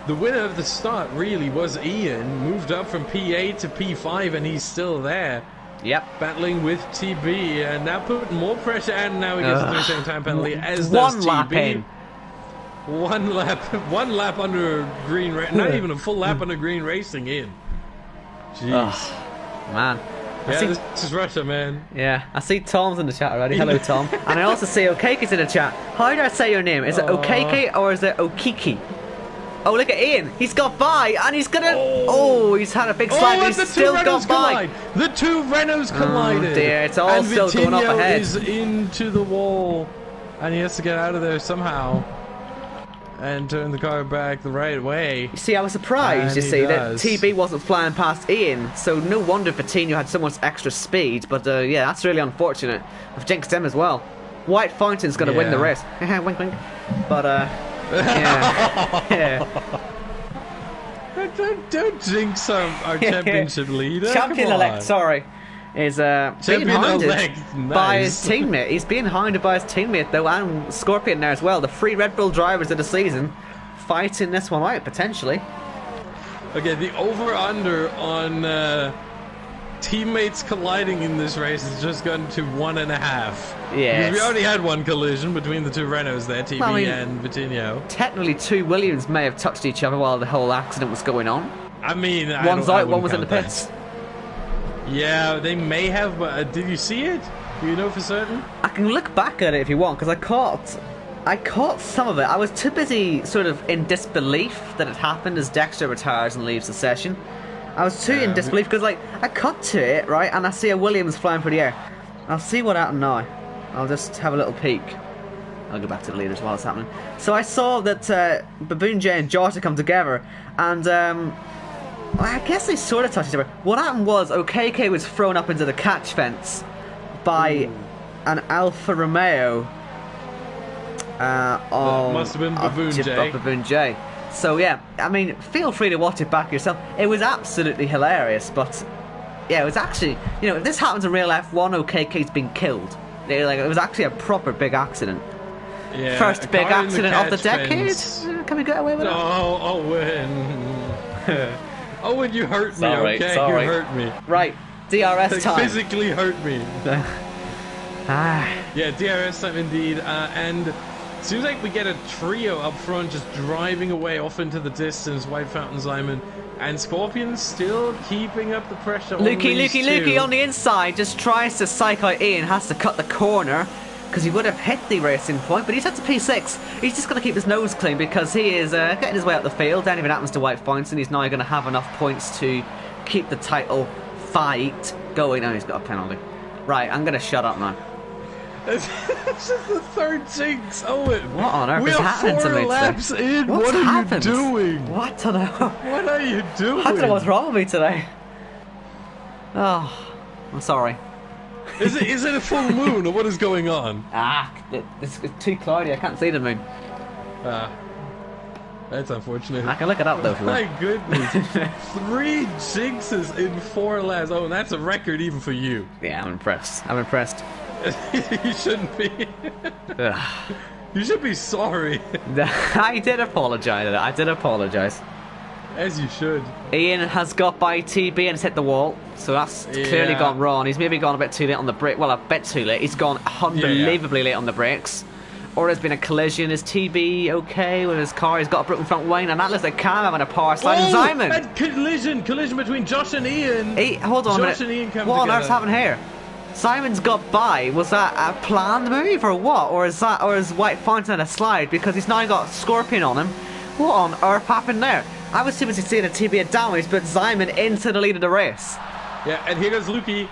the winner of the start really was Ian. Moved up from P8 to P5, and he's still there. Yep. Battling with TB, and now putting more pressure, and now he gets a 30-second time penalty, as one does lap TB. in. One lap under green, not even a full lap under green racing in. Jeez. Man. Yeah, this is Russia, man. Yeah, I see Tom's in the chat already. Hello, Tom. And I also see Okeke's in the chat. How do I say your name? Is it Okeke or is it Okiki? Oh, look at Ian. He's got by, and he's gonna... Oh, he's had a big slide, but he's still got by. The 2 Renaults collided. Oh, dear. It's all still going up ahead. Is into the wall, and he has to get out of there somehow and turn the car back the right way. You see, I was surprised, that TB wasn't flying past Ian, so no wonder Vitinho had so much extra speed, but yeah, that's really unfortunate. I've jinxed him as well. White Fountain's going to win the race. Wink, wink. But, yeah. Don't jinx our championship leader. Champion-elect, sorry. Is being hounded by his teammate. He's being hounded by his teammate though, and Scorpion there as well. The 3 Red Bull drivers of the season fighting this one out potentially. Okay, the over/under on teammates colliding in this race has just gone to 1.5. Yes. Because we already had one collision between the two Renaults there, TB and Vitinho. Technically, two Williams may have touched each other while the whole accident was going on. I mean, one's out, one was in the pits. Yeah, they may have, but did you see it? Do you know for certain? I can look back at it if you want, because I caught some of it. I was too busy sort of in disbelief that it happened as Dexter retires and leaves the session. I was too in disbelief because, like, I cut to it, right, and I see a Williams flying through the air. I'll see what happened now. I'll just have a little peek. I'll go back to the leaders while it's happening. So I saw that Baboon J and Josh had come together, and I guess they sort of touched each other. What happened was OKK was thrown up into the catch fence by an Alfa Romeo. Must have been Baboon J. So yeah, I mean, feel free to watch it back yourself. It was absolutely hilarious, but yeah, it was actually, you know, if this happens in real life, OKK's been killed. It was actually a proper big accident. Yeah, first big accident of the decade. Fence. Can we get away with it? Oh, Owen. Owen, you hurt me. Sorry, okay, sorry. You hurt me. Right, DRS Like, time. physically hurt me. Ah. Yeah, DRS time indeed, and. Seems like we get a trio up front just driving away off into the distance. White Fountain, Simon, and Scorpion still keeping up the pressure. Lukey on the inside just tries to psych out Ian, has to cut the corner because he would have hit the racing point, but he's at the P6. He's just going to keep his nose clean because he is getting his way up the field. Anything happens to White Fountain, he's now going to have enough points to keep the title fight going. Oh, he's got a penalty. Right, I'm going to shut up now. It's just the third jinx. Owen, what on earth is happening to me today? 4 laps in. What are happened? you doing? What? I don't know. What are you doing? I don't know what's wrong with me today. Oh, I'm sorry. Is it a full moon or what is going on? It's too cloudy. I can't see the moon. That's unfortunate. I can look it up though if you want. My goodness. 3 jinxes in 4 laps. Oh, and that's a record even for you. Yeah, I'm impressed. I'm impressed. You shouldn't be. You should be sorry. I did apologise. I did apologise. As you should. Ian has got by TB and has hit the wall, so that's clearly gone wrong. He's maybe gone a bit too late on the brake. Well, a bit too late. He's gone unbelievably late on the brakes. Or there's been a collision. Is TB okay with his car? He's got a broken front wing, and that looks like Cam having a power slide. And Simon! And collision between Josh and Ian. Hold on Josh a minute. and Ian come what on together. earth's happened here? Simon's got by. Was that a planned move or what? Or is White Fountain a slide because he's now got Scorpion on him? What on earth happened there? I was too busy seeing a TB at damage, but Simon into the lead of the race. Yeah, and here goes Lukey.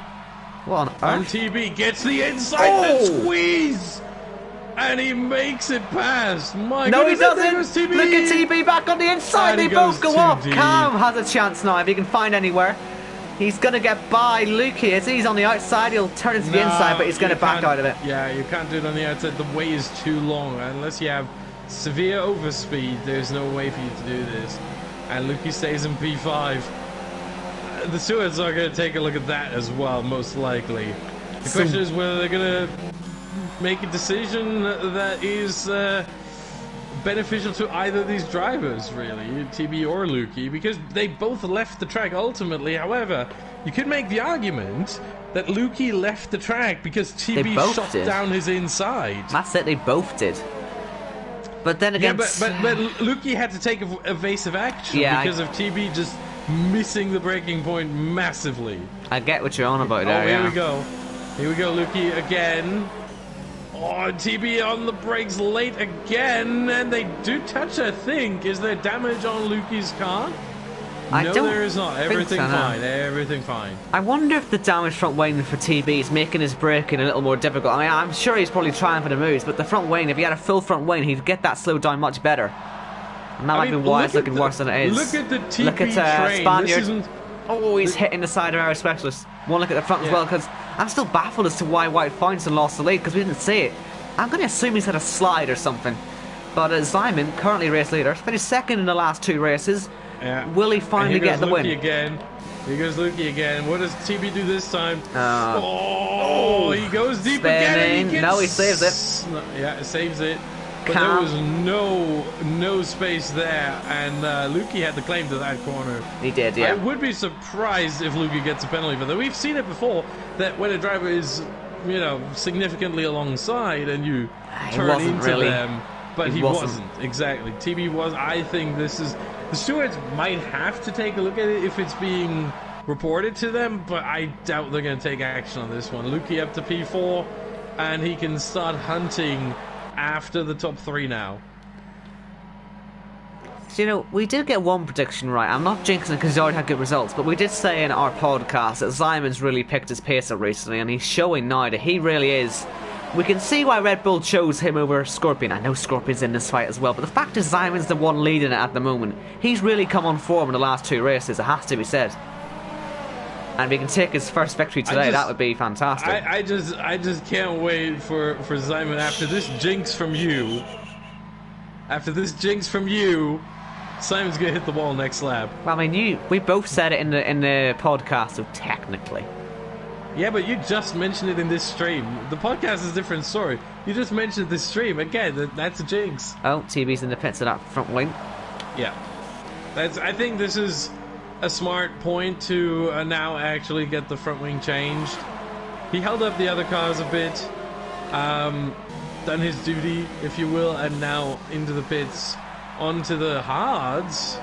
What on And earth? TB gets the inside and squeeze. And he makes it past. My No, he goodness, doesn't. there goes TB. Look at TB back on the inside. And They he both goes go off. too deep. Cam has a chance now if he can find anywhere. He's going to get by Lukey. As he's on the outside, he'll turn into the inside, but he's going to back out of it. Yeah, you can't do it on the outside. The way is too long. Unless you have severe overspeed, there's no way for you to do this. And Lukey stays in P5. The stewards are going to take a look at that as well, most likely. The question is whether they're going to make a decision that is beneficial to either of these drivers, really, TB or Lukey, because they both left the track ultimately. However, you could make the argument that Lukey left the track because TB shot down his inside. That's it, they both did. But then again... Yeah, but Lukey had to take evasive action because of TB just missing the breaking point massively. I get what you're on about there, here we go. Here we go, Lukey again. Oh, TB on the brakes late again, and they do touch, I think. Is there damage on Lukey's car? No, there is not. Everything fine. Everything fine. I wonder if the damage front wing for TB is making his braking a little more difficult. I mean, I'm sure he's probably trying for the moves, but the front wing, if he had a full front wing, he'd get that slowed down much better. And that might be why it's looking worse than it is. Look at the TB look at train. Spaniard. Oh, he's hitting the side of our specialist. One look at the front as well, because I'm still baffled as to why White Fountain lost the lead, because we didn't see it. I'm going to assume he's had a slide or something. But Simon, currently race leader, finished second in the last 2 races. Yeah. Will he finally get the win? Again. Here goes Lukey again. What does TB do this time? He goes deep again. And he no, he saves it. Yeah, saves it. but there was no space there, and Lukey had the claim to that corner. He did, yeah. I would be surprised if Lukey gets a penalty for that. We've seen it before, that when a driver is, you know, significantly alongside and you turn into them, but he wasn't. Exactly. TB was. I think this is... The stewards might have to take a look at it if it's being reported to them, but I doubt they're going to take action on this one. Lukey up to P4, and he can start hunting after the top 3 now. So, you know, we did get one prediction right. I'm not jinxing it because he already had good results, but we did say in our podcast that Simon's really picked his pace up recently, and he's showing now that he really is. We can see why Red Bull chose him over Scorpion. I know Scorpion's in this fight as well, but the fact is Simon's the one leading it at the moment. He's really come on form in the last 2 races, it has to be said. And we can take his first victory today, that would be fantastic. I just can't wait for Simon after this jinx from you. After this jinx from you, Simon's gonna hit the wall next lap. Well, I mean, we both said it in the podcast, so technically. Yeah, but you just mentioned it in this stream. The podcast is a different story. You just mentioned this stream again. That's a jinx. Oh, TB's in the pits of that front wing. Yeah, I think this is a smart point to now actually get the front wing changed. He held up the other cars a bit, done his duty, if you will, and now into the pits, onto the hards,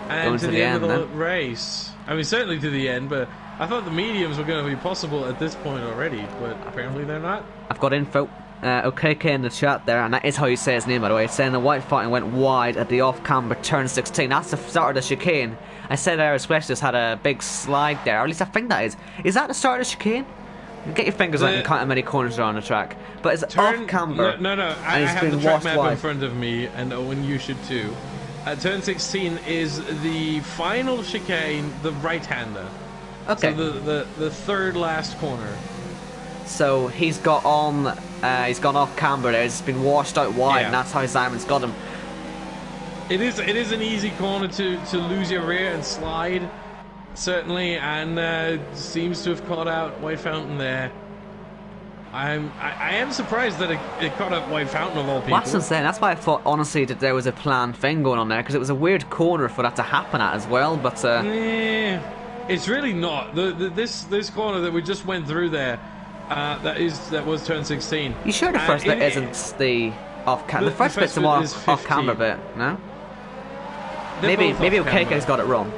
and to the end of the race. I mean, certainly to the end, but I thought the mediums were going to be possible at this point already, but apparently they're not. I've got info. OKK in the chat there, and that is how you say his name, by the way. It's saying the white fighting went wide at the off-camber turn 16. That's the start of the chicane. I said our specialist had a big slide there, or at least I think that is. Is that the start of the chicane? Get your fingers out and count how many corners are on the track. But it's off-camber. No. I have the track map in front of me, and Owen, you should too. Turn 16 is the final chicane, the right-hander. Okay. So the third last corner. So he's got on, he's gone off camber there. It's been washed out wide, and that's how Simon's got him. It is an easy corner to lose your rear and slide, certainly, and seems to have caught out White Fountain there. I am surprised that it caught up White Fountain of all people. Well, that's insane. That's why I thought honestly that there was a planned thing going on there, because it was a weird corner for that to happen at as well. But it's really not. This corner that we just went through there. That was turn 16. You sure the first bit isn't the off-camber? The first bit's the more off-camber bit, no? Maybe OKK's got it wrong.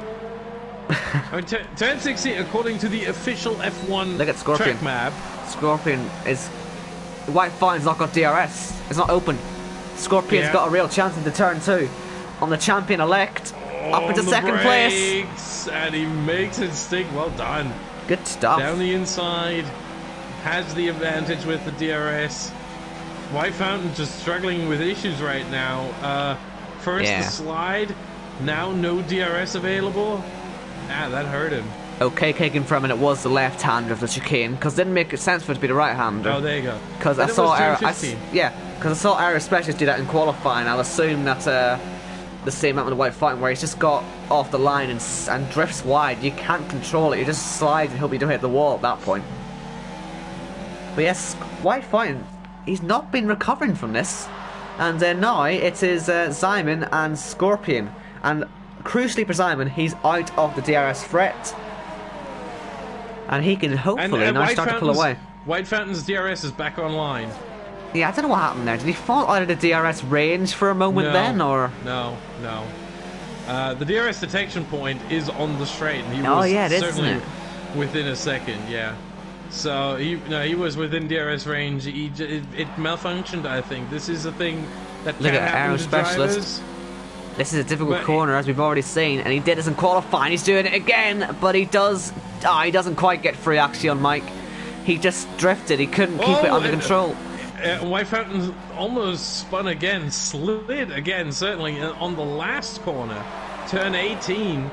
I mean, turn 16, according to the official F1 Look at Scorpion. track map. Scorpion is... White Fine's not got DRS. It's not open. Scorpion's got a real chance into turn 2. On the champion-elect. Up into second place. And he makes it stick. Well done. Good stuff. Down the inside. Has the advantage with the DRS. White Fountain just struggling with issues right now. First the slide. Now no DRS available. That hurt him. OKK confirming it was the left-hander of the chicane, because it didn't make sense for it to be the right-hander. Oh, there you go. Because I saw our specialist do that in qualifying. I'll assume that's the same happened with White Fighting, where he's just got off the line and drifts wide. You can't control it. You just slide and hope you don't hit the wall at that point. But yes, White Fighting, he's not been recovering from this. And now it is Simon and Scorpion. And crucially for Simon, he's out of the DRS threat. And he can hopefully now start to pull away. White Fountain's DRS is back online. Yeah, I don't know what happened there. Did he fall out of the DRS range for a moment then, or...? No. The DRS detection point is on the straight. And he was certainly within a second, yeah. So, he was within DRS range. It malfunctioned, I think. This is a thing that can happen to drivers. This is a difficult corner, as we've already seen, and he did this in qualifying. He's doing it again, but he doesn't quite get free, actually, on Mike. He just drifted. He couldn't keep it under control. White Fountain almost spun again, slid again, certainly, on the last corner, turn 18,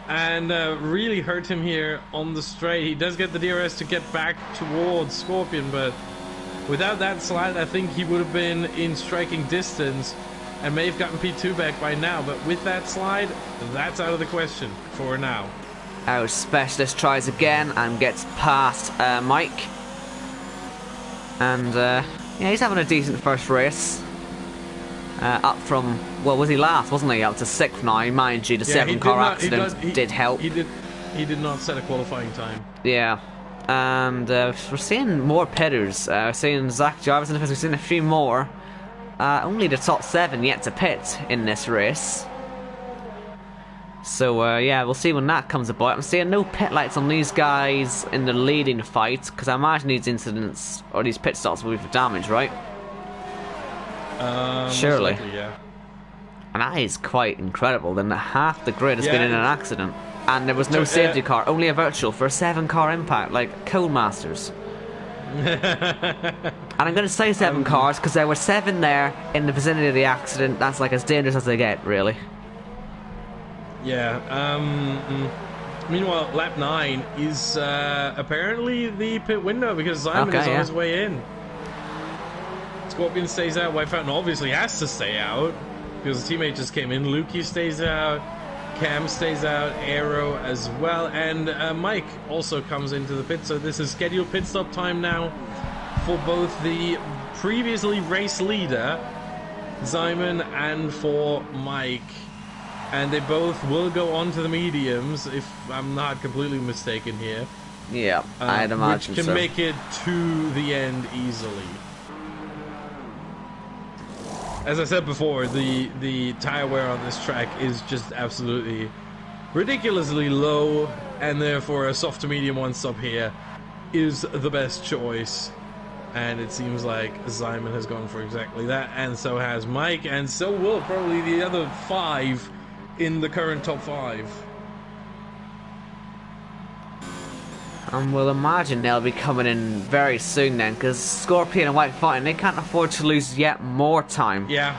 and really hurt him here on the straight. He does get the DRS to get back towards Scorpion, but without that slide, I think he would have been in striking distance and may have gotten P2 back by now, but with that slide, that's out of the question for now. Our specialist tries again and gets past Mike. And, yeah, he's having a decent first race. Up from, well, was he last, wasn't he? Up to 6th now, mind you. The 7-car accident did help. He did not set a qualifying time. Yeah. And we're seeing more pitters. We're seeing Zach Jarvis in the pits. We're seeing a few more. Only the top 7 yet to pit in this race. So, yeah, we'll see when that comes about. I'm seeing no pit lights on these guys in the leading fight, because I imagine these incidents, or these pit stops will be for damage, right? Surely. Most likely, yeah. And that is quite incredible. Then half the grid has been in an accident. And there was no safety car, only a virtual for a 7-car impact, like Codemasters. And I'm going to say 7 cars, because there were 7 there in the vicinity of the accident. That's like as dangerous as they get, really. Yeah. Meanwhile, lap 9 is apparently the pit window, because Simon is on his way in. Scorpion stays out. White Fountain obviously has to stay out, because the teammate just came in. Lukey stays out. Cam stays out, Aero as well, and Mike also comes into the pit. So this is scheduled pit stop time now for both the previously race leader, Simon, and for Mike. And they both will go on to the mediums, if I'm not completely mistaken here. Yeah, I'd imagine which can make it to the end easily. As I said before, the tire wear on this track is just absolutely ridiculously low, and therefore a soft to medium one stop here is the best choice. And it seems like Simon has gone for exactly that, and so has Mike, and so will probably the other 5 in the current top 5. And we'll imagine they'll be coming in very soon then, because Scorpion and White Fountain, they can't afford to lose yet more time. Yeah.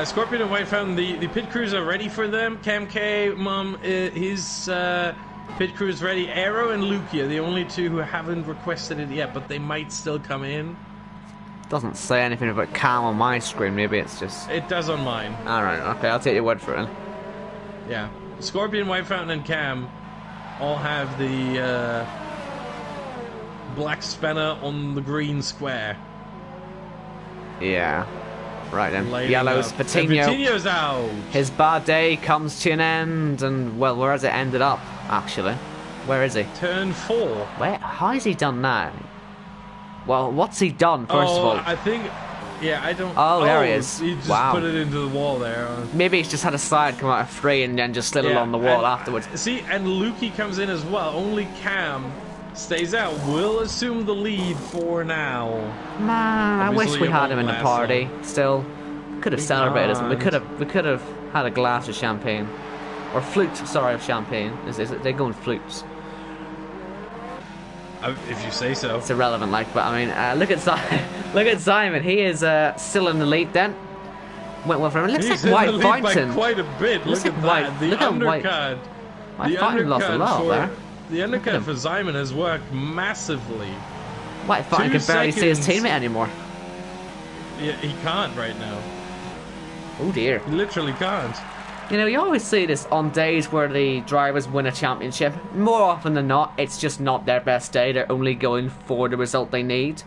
Scorpion and White Fountain, the pit crews are ready for them. Cam K, his pit crew is ready. Aero and Luki are the only 2 who haven't requested it yet, but they might still come in. Doesn't say anything about Cam on my screen, maybe it's just... It does on mine. Alright, okay, I'll take your word for it. Yeah. Scorpion, White Fountain, and Cam all have the black spanner on the green square. Yeah. Right then. Lighting Yellow's up. Patino. Patino's out. His bad day comes to an end, and, well, where has it ended up, actually? Where is he? Turn 4. Where? How has he done that? Well, what's he done, first of all? I think... Yeah, I don't... Oh, there he is. He just wow. put it into the wall there. Maybe he's just had a slide come out of 3 and then just slid along the wall afterwards. See, and Lukey comes in as well. Only Cam stays out. We'll assume the lead for now. Man, Obviously, I wish we had him in the party. Still, could have celebrated him. We could have had a glass of champagne, or flute. Sorry, of champagne. Is it? They're going flutes. If you say so. It's irrelevant, like. But I mean, look at look at Simon. He is still in the lead. Then went well for him. It looks He's like White in the lead Fountain by quite a bit. Look at that. The undercut. White Fountain lost a lot there. The undercut for Simon has worked massively. White Fountain can barely see his teammate anymore. Yeah, he can't right now. Oh dear. He literally can't. You know, you always see this on days where the drivers win a championship. More often than not, it's just not their best day. They're only going for the result they need.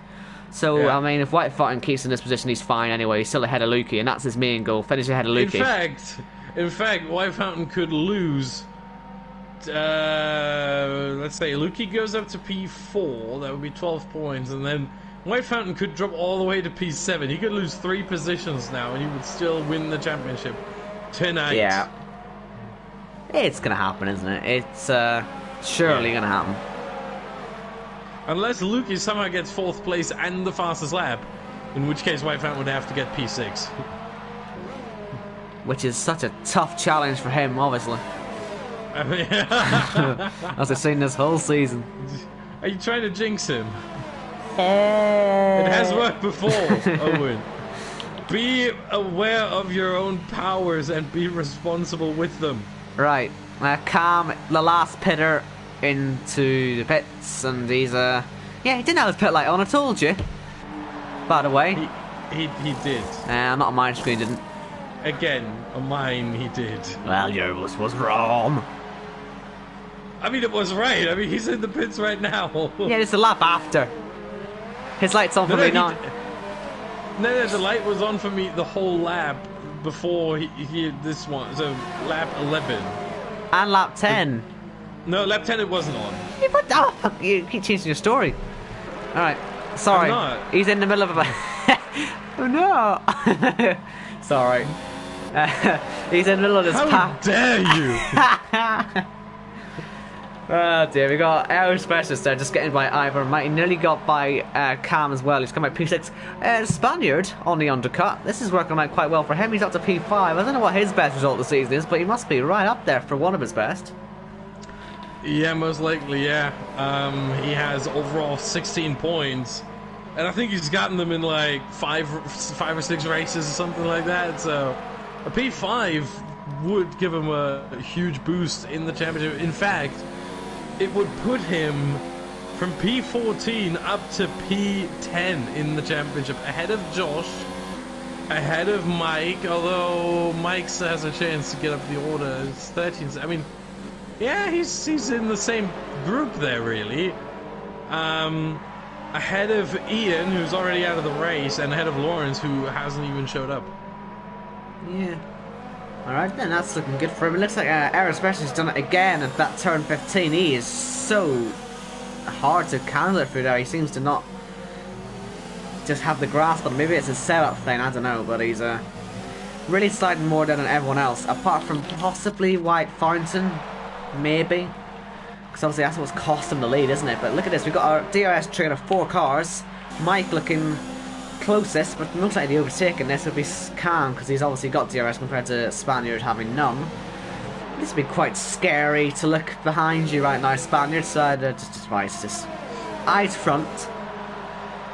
So, yeah. I mean, if White Fountain keeps in this position, he's fine anyway. He's still ahead of Lukey, and that's his main goal. Finish ahead of Lukey. In fact, White Fountain could lose. Let's say Lukey goes up to P4. That would be 12 points. And then White Fountain could drop all the way to P7. He could lose 3 positions now, and he would still win the championship tonight. Yeah. It's going to happen, isn't it? It's surely going to happen. Unless Lukey somehow gets 4th place and the fastest lap, in which case White Fountain would have to get P6. Which is such a tough challenge for him, obviously. I mean, as I've seen this whole season. Are you trying to jinx him? It has worked before, Owen. Be aware of your own powers and be responsible with them. Right. Cam, the last pitter into the pits, and he's yeah, he didn't have his pit light on, I told you. By the way. He did. Not on my screen, didn't. Again, on mine he did. Well, yours was wrong. I mean, it was right. I mean, he's in the pits right now. Yeah, it's a lap after. His light's on for me now. No, the light was on for me the whole lap. before this one, so lap 11. And lap 10. No, lap 10 it wasn't on. Oh, fuck, you keep changing your story. Alright, sorry. I'm not. He's in the middle of a... Oh no! Sorry. He's in the middle of this How path. dare you! Oh dear, we got Aero Specialist there just getting by Ivor. Mighty nearly got by Cam as well. He's come out P6. Spaniard on the undercut. This is working out quite well for him. He's up to P5. I don't know what his best result of the season is, but he must be right up there for one of his best. Yeah, most likely, yeah. He has overall 16 points. And I think he's gotten them in like five or six races or something like that. So a P5 would give him a huge boost in the championship. In fact, it would put him from P14 up to P10 in the championship, ahead of Josh, ahead of Mike, although Mike has a chance to get up the order. It's 13. I mean, yeah, he's in the same group there, really. Ahead of Ian, who's already out of the race, and ahead of Lawrence, who hasn't even showed up. Yeah. Alright then, that's looking good for him. It looks like Aero Specialist has done it again at that turn 15. He is so hard to counter through there. He seems to not just have the grasp on it. Maybe it's a setup thing, I don't know, but he's really sliding more down than everyone else, apart from possibly White Fountain, maybe. Because obviously that's what's cost him the lead, isn't it? But look at this, we've got our DRS train of 4 cars. Mike looking closest, but most likely the overtaking this would be Cam, because he's obviously got DRS compared to Spaniard having none. This would be quite scary to look behind you right now, Spaniard, so just eyes front.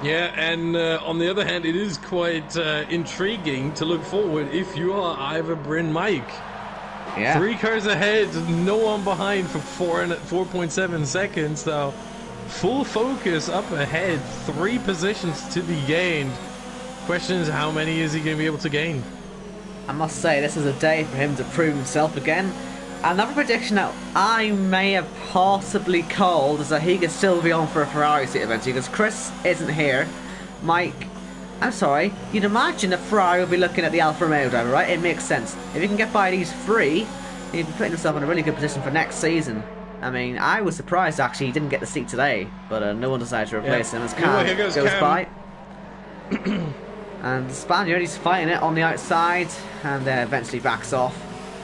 Yeah, and on the other hand, it is quite intriguing to look forward if you are Ivor, Bryn, Mike. Yeah. 3 cars ahead, no one behind for 4.7 seconds, so full focus up ahead, 3 positions to be gained. Question is, how many is he going to be able to gain? I must say, this is a day for him to prove himself again. Another prediction that I may have possibly called is that he could still be on for a Ferrari seat eventually, because Chris isn't here. Mike, I'm sorry, you'd imagine that Ferrari will be looking at the Alfa Romeo driver, right? It makes sense. If he can get by these 3, he'd be putting himself in a really good position for next season. I mean, I was surprised actually he didn't get the seat today, but no one decided to replace him as Cam goes by. And the Spaniard, he's fighting it on the outside and then eventually backs off.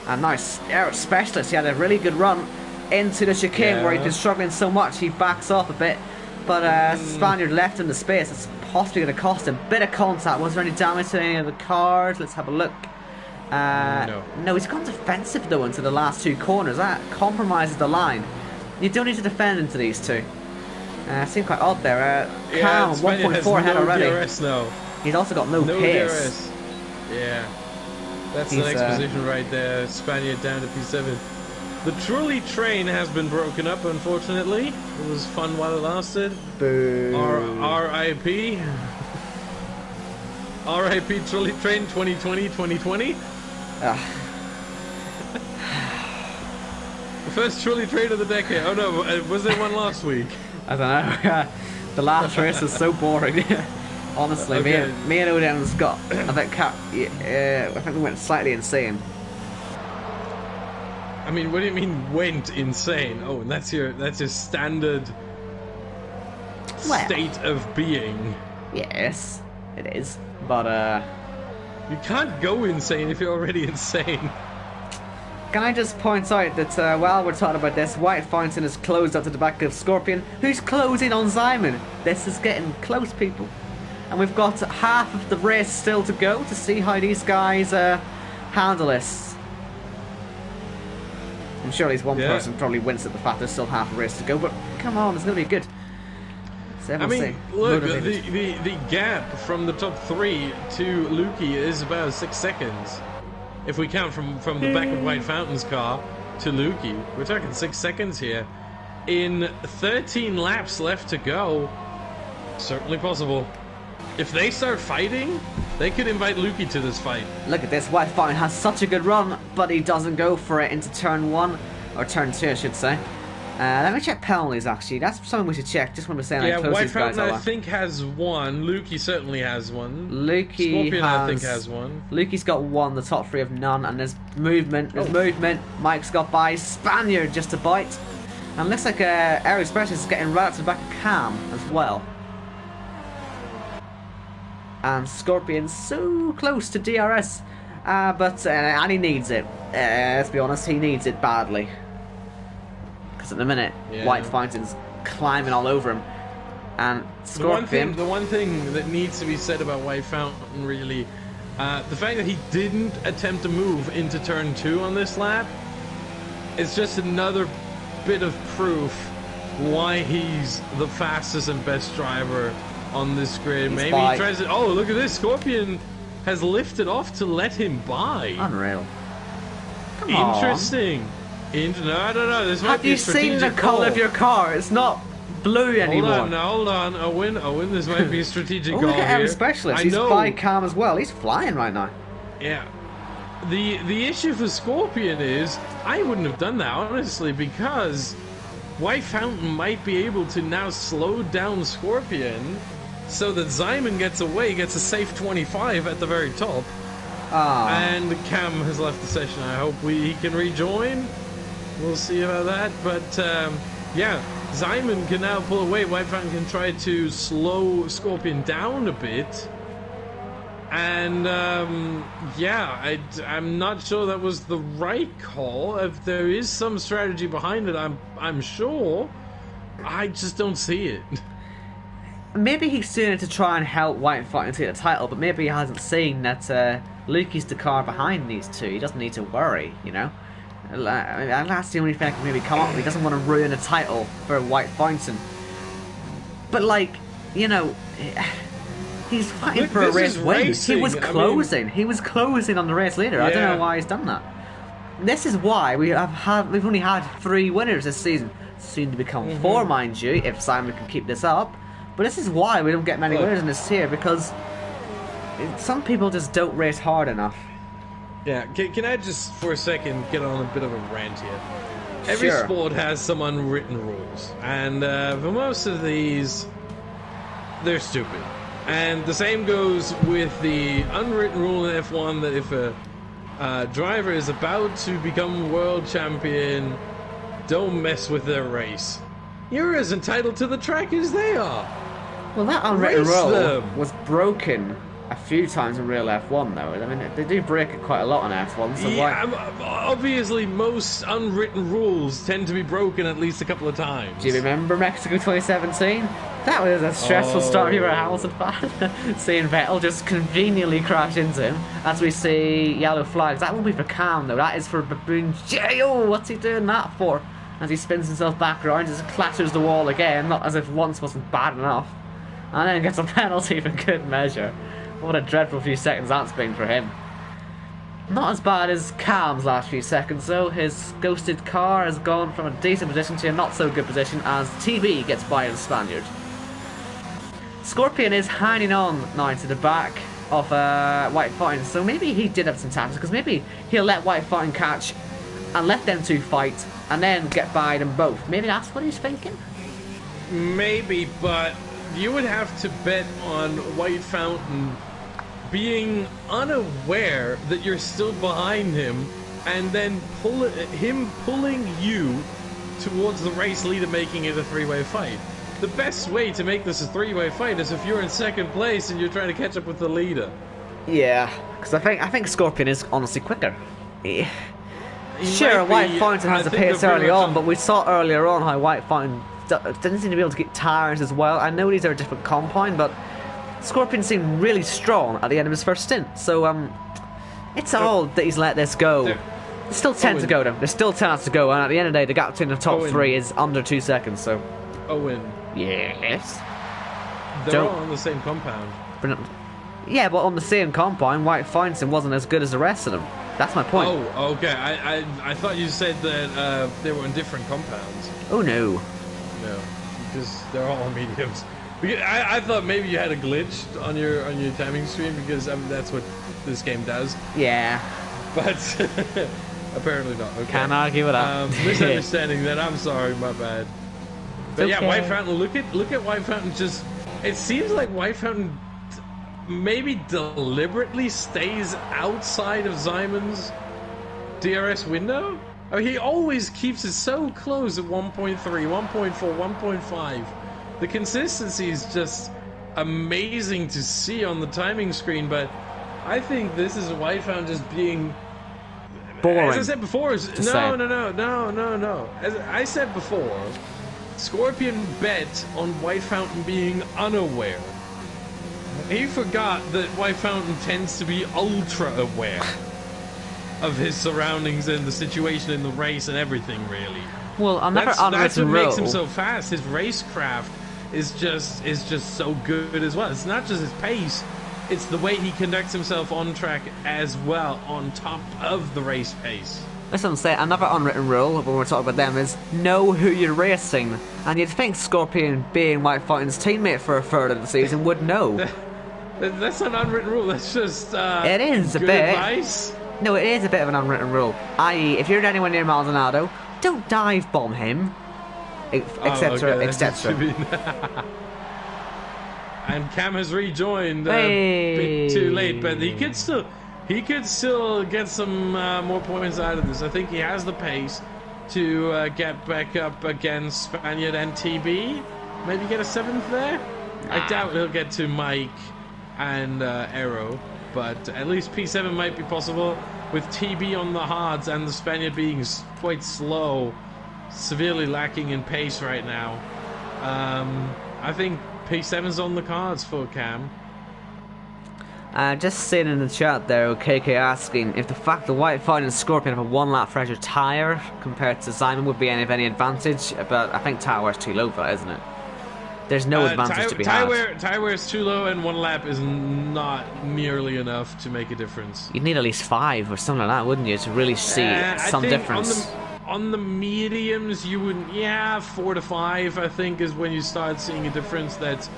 And nice Aero Specialist, he had a really good run into the chicane where he's been struggling so much, he backs off a bit. But Spaniard left him the space, it's possibly going to cost him. Bit of contact, was there any damage to any of the cars? Let's have a look. No, he's gone defensive though into the last 2 corners. That compromises the line. You don't need to defend into these 2. Seemed quite odd there. Cal, 1.4 ahead already. DRS now. He's also got no pace. DRS. Yeah. That's the next position right there. Spaniard down to P7. The trolley train has been broken up, unfortunately. It was fun while it lasted. Boo. R.I.P. R.I.P. trolley train 2020-2020. The first trolley train of the decade. Oh no, was there one last week? I don't know. The last race is so boring. Honestly, Okay. me and Odin's got a bit I think we went slightly insane. I mean, what do you mean went insane? Oh, and that's your standard state of being. Yes, it is. But you can't go insane if you're already insane. can I just point out that while we're talking about this, White Fountain is closed up to the back of Scorpion, who's closing on Simon. This is getting close, people. And we've got half of the race still to go to see how these guys handle this. I'm sure at least one person probably wins at the fact there's still half a race to go, but come on, it's going to be good. So I mean, look, the gap from the top 3 to Lukey is about 6 seconds. If we count from the back of White Fountain's car to Lukey, we're talking 6 seconds here. In 13 laps left to go, certainly possible. If they start fighting, they could invite Lukey to this fight. Look at this, White Fountain has such a good run, but he doesn't go for it into turn 1, or turn 2 I should say. Let me check penalties, actually. That's something we should check, just when we're saying how close White these guys Fountain are. I think has one. Lukey certainly has one. Lukey Scorpion I think has one. Lukey's got one, the top 3 have none, and there's movement. Mike's got by. Spaniard just a bite. And looks like Air Express is getting right up to the back of Cam as well. And Scorpion's so close to DRS. And he needs it. Let's be honest, he needs it badly. Because at the minute, White Fountain's climbing all over him. And Scorpion... The one thing that needs to be said about White Fountain, really, the fact that he didn't attempt to move into turn 2 on this lap, is just another bit of proof why he's the fastest and best driver on this grid. Maybe he tries to... Oh, look at this. Scorpion has lifted off to let him by. Unreal. Come Interesting. No. This might Have be you a strategic seen the colour of your car? It's not blue anymore. Hold on. Owen, this might be a strategic goal look at here. Air Specialist. He's by Cam as well. He's flying right now. Yeah. The issue for Scorpion is, I wouldn't have done that, honestly, because White Fountain might be able to now slow down Scorpion so that Zyman gets away, gets a safe 25 at the very top. And Cam has left the session. I hope he can rejoin. We'll see about that. But, yeah, Zyman can now pull away. White Fountain can try to slow Scorpion down a bit. And, yeah, I'm not sure that was the right call. If there is some strategy behind it, I'm sure. I just don't see it. Maybe he's doing it to try and help White Fountain to get the title, but maybe he hasn't seen that Lukey's the car behind these two. He doesn't need to worry, you know? That's the only thing I can maybe come up with. He doesn't want to ruin a title for White Fountain. But, like, you know... He's fighting for a race win. He was closing. He was closing on the race leader. Yeah. I don't know why he's done that. This is why we've only had 3 winners this season. Soon to become 4, mind you, if Simon can keep this up. But this is why we don't get many winners in this tier, because some people just don't race hard enough. Yeah, can I just for a second get on a bit of a rant here? Every sport has some unwritten rules, and for most of these, they're stupid. And the same goes with the unwritten rule in F1 that if a driver is about to become world champion, don't mess with their race. You're as entitled to the track as they are. Well, that unwritten rule was broken a few times in real F1, though. I mean, they do break it quite a lot on F1. So obviously, most unwritten rules tend to be broken at least a couple of times. Do you remember Mexico 2017? That was a stressful start if you were a Hamilton fan. Seeing Vettel just conveniently crash into him as we see yellow flags. That won't be for Cam, though. That is for Baboon J. Oh, what's he doing that for? As he spins himself back around, just clatters the wall again, not as if once wasn't bad enough. And then gets a penalty for good measure. What a dreadful few seconds that's been for him. Not as bad as Cam's last few seconds, though. His ghosted car has gone from a decent position to a not so good position as TB gets by the Spaniard. Scorpion is hanging on now to the back of White Fountain, so maybe he did have some tactics, because maybe he'll let White Fountain catch and let them two fight and then get by them both. Maybe that's what he's thinking? Maybe, but you would have to bet on White Fountain being unaware that you're still behind him and then pulling you towards the race leader, making it a 3-way fight. The best way to make this a 3-way fight is if you're in second place and you're trying to catch up with the leader. Yeah, because I think Scorpion is honestly quicker. Sure, White Fountain has the pace early on, but we saw earlier on how White Fountain didn't seem to be able to get tires as well. I know these are a different compound, but Scorpion seemed really strong at the end of his first stint. So it's odd that he's let this go. There's still 10 to go, though. There's still 10 to go, and at the end of the day, the gap between the top 3 is under 2 seconds. So. Owen. Yes. They're all on the same compound. Yeah, but on the same compound, White Fountain wasn't as good as the rest of them. That's my point. Oh, okay. I thought you said that they were in different compounds. Oh no. No, because they're all mediums. I thought maybe you had a glitch on your timing screen, because that's what this game does. Yeah. But Apparently not. Okay. Can't argue with that. Misunderstanding that. I'm sorry, my bad. But yeah, okay. White Fountain. Look at White Fountain. Just it seems like White Fountain maybe deliberately stays outside of Simon's DRS window. I mean, he always keeps it so close at 1.3, 1.4, 1.5. The consistency is just amazing to see on the timing screen, but I think this is White Fountain just being boring. As I said before, no. As I said before, Scorpion bet on White Fountain being unaware. He forgot that White Fountain tends to be ultra aware of his surroundings and the situation in the race and everything, really. Well, another that's what rule. makes him so fast. His racecraft is just so good as well. It's not just his pace, it's the way he conducts himself on track as well, on top of the race pace. That's what I'm saying. Another unwritten rule when we're talking about them is know who you're racing. And you'd think Scorpion, being White Fountain's teammate for a third of the season, would know. That's an unwritten rule. That's just it is good a bit. Advice. No, it is a bit of an unwritten rule. I.e., if you're anywhere near Maldonado, don't dive bomb him, etc., etc. And Cam has rejoined a bit too late, but he could still get some more points out of this. I think he has the pace to get back up against Spaniard and TB. Maybe get a 7th there. I doubt he'll get to Mike and Aero, but at least P7 might be possible with TB on the hards and the Spaniard being quite slow, severely lacking in pace right now. I think P7's on the cards for Cam. Just seeing in the chat there, KK asking if the fact that White Fountain and Scorpion have a 1 lap fresher tyre compared to Simon would be of any advantage, but I think tyre wear's too low for that, isn't it? There's no advantage to be had. Tyre wear's too low, and 1 lap is not nearly enough to make a difference. You'd need at least 5 or something like that, wouldn't you, to really see some difference? On the mediums, you would, 4 to 5, I think, is when you start seeing a difference that's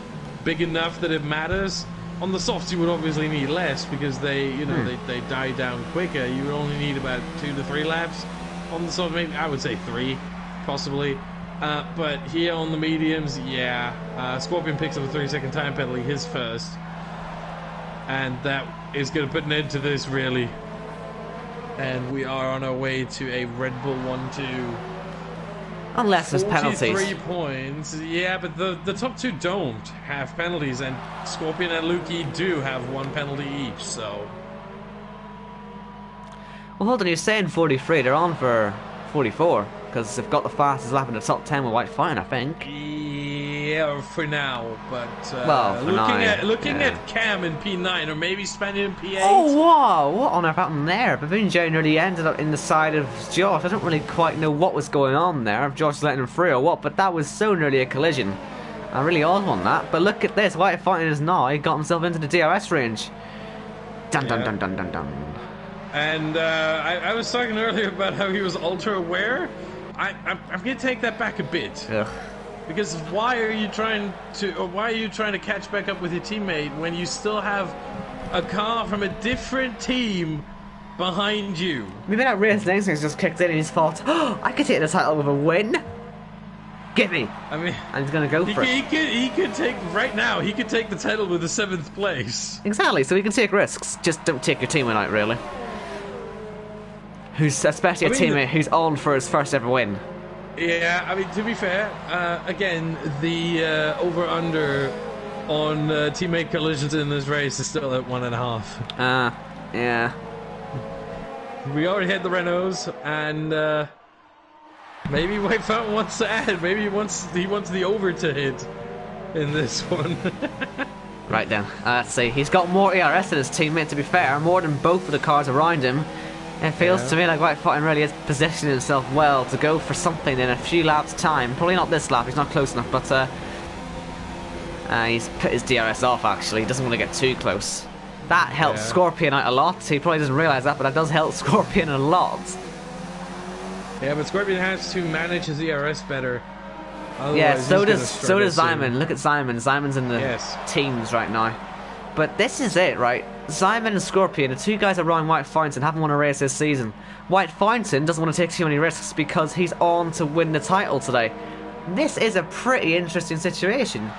big enough that it matters. On the softs, you would obviously need less because they die down quicker. You would only need about 2 to 3 laps. On the soft, maybe I would say 3, possibly. But here on the mediums, Scorpion picks up a 3-second time penalty, his first. And that is going to put an end to this, really. And we are on our way to a Red Bull 1-2. Unless there's penalties. 43 points. Yeah, but the top 2 don't have penalties, and Scorpion and Lukey do have 1 penalty each, so... Well, hold on, you're saying 43, they're on for 44, because they've got the fastest lap in the top 10 with White Fountain, I think. Yeah, for now, but looking at Cam in P9, or maybe Spaniard in P8. Oh, wow, what on earth happened there? Baboon Joe nearly ended up in the side of Josh. I don't really quite know what was going on there, if Josh was letting him free or what, but that was so nearly a collision. I really odd on that, but look at this, White Fountain is now, he got himself into the DRS range. Dun dun dun dun dun dun. And I was talking earlier about how he was ultra aware. I'm going to take that back a bit. Ugh. Because why are you trying to catch back up with your teammate when you still have a car from a different team behind you? Maybe that race instinct just kicked in and he's thought, oh, I could take the title with a win. Give me. I mean, and he's going to go for it. He could take, right now, he could take the title with the 7th place. Exactly, so he can take risks. Just don't take your teammate out, really. Especially a teammate who's on for his first ever win. Yeah, I mean, to be fair, again, the over-under on teammate collisions in this race is still at 1.5. Yeah. We already had the Renaults, and maybe White Fountain wants to add. Maybe he wants the over to hit in this one. Right then, let's see. He's got more ERS than his teammate, to be fair, more than both of the cars around him. It feels to me like White Fountain really is positioning himself well to go for something in a few laps' time. Probably not this lap, he's not close enough, but he's put his DRS off, actually. He doesn't want to get too close. That helps Scorpion out a lot. He probably doesn't realise that, but that does help Scorpion a lot. Yeah, but Scorpion has to manage his ERS better. Otherwise, so does Simon. Look at Simon. Simon's in the teams right now. But this is it, right? Simon and Scorpion, the two guys around White Fountain, haven't won a race this season. White Fountain doesn't want to take too many risks because he's on to win the title today. This is a pretty interesting situation.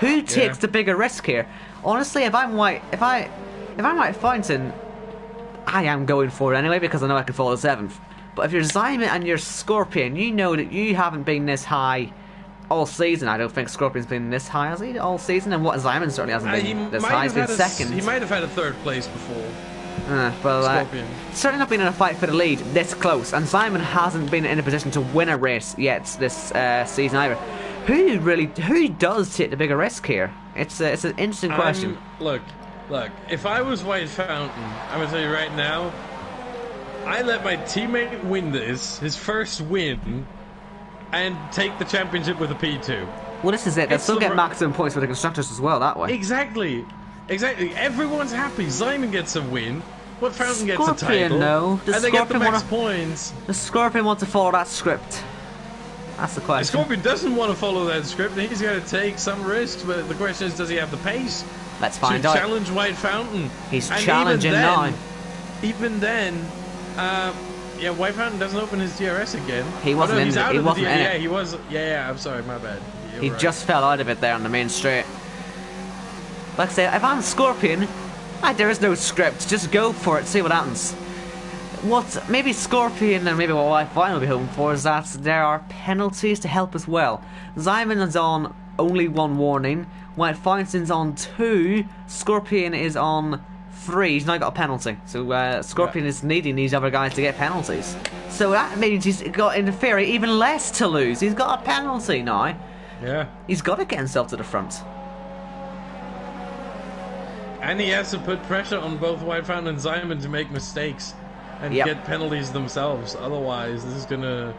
Who takes the bigger risk here? Honestly, if I'm White Fountain, I am going for it anyway because I know I can follow 7th. But if you're Simon and you're Scorpion, you know that you haven't been this high all season. I don't think Scorpion's been this high, has he, all season? And what Simon certainly hasn't been this high. He's been second. He might have had a 3rd place before. Scorpion. Certainly not been in a fight for the lead this close. And Simon hasn't been in a position to win a race yet this season either. Who does take the bigger risk here? It's an interesting question. Look, if I was White Fountain, I'm gonna tell you right now, I let my teammate win this, his first win, and take the championship with a P2. Well, this is it. They'll still get maximum points for the constructors as well that way. Exactly. Everyone's happy. Simon gets a win. White Fountain gets a Scorpion, title. no. And they get the max points. The Scorpion wants to follow that script. That's the question. The Scorpion doesn't want to follow that script. He's going to take some risks, but the question is, does he have the pace? Let's find out. To challenge White Fountain. He's challenging now. Even then, White Fountain doesn't open his DRS again. He wasn't in it. He wasn't in it. Yeah, he was. Yeah, I'm sorry, my bad. He just fell out of it there on the main straight. Like I say, if I'm Scorpion, there is no script. Just go for it, see what happens. What maybe Scorpion and maybe what White Fountain will be hoping for is that there are penalties to help as well. Simon is on only 1 warning. White Fountain's on 2. Scorpion is on 3. He's now got a penalty. So Scorpion is needing these other guys to get penalties. So that means he's got, in theory, even less to lose. He's got a penalty now. Yeah. He's got to get himself to the front. And he has to put pressure on both White Fountain and Simon to make mistakes and get penalties themselves. Otherwise, this is gonna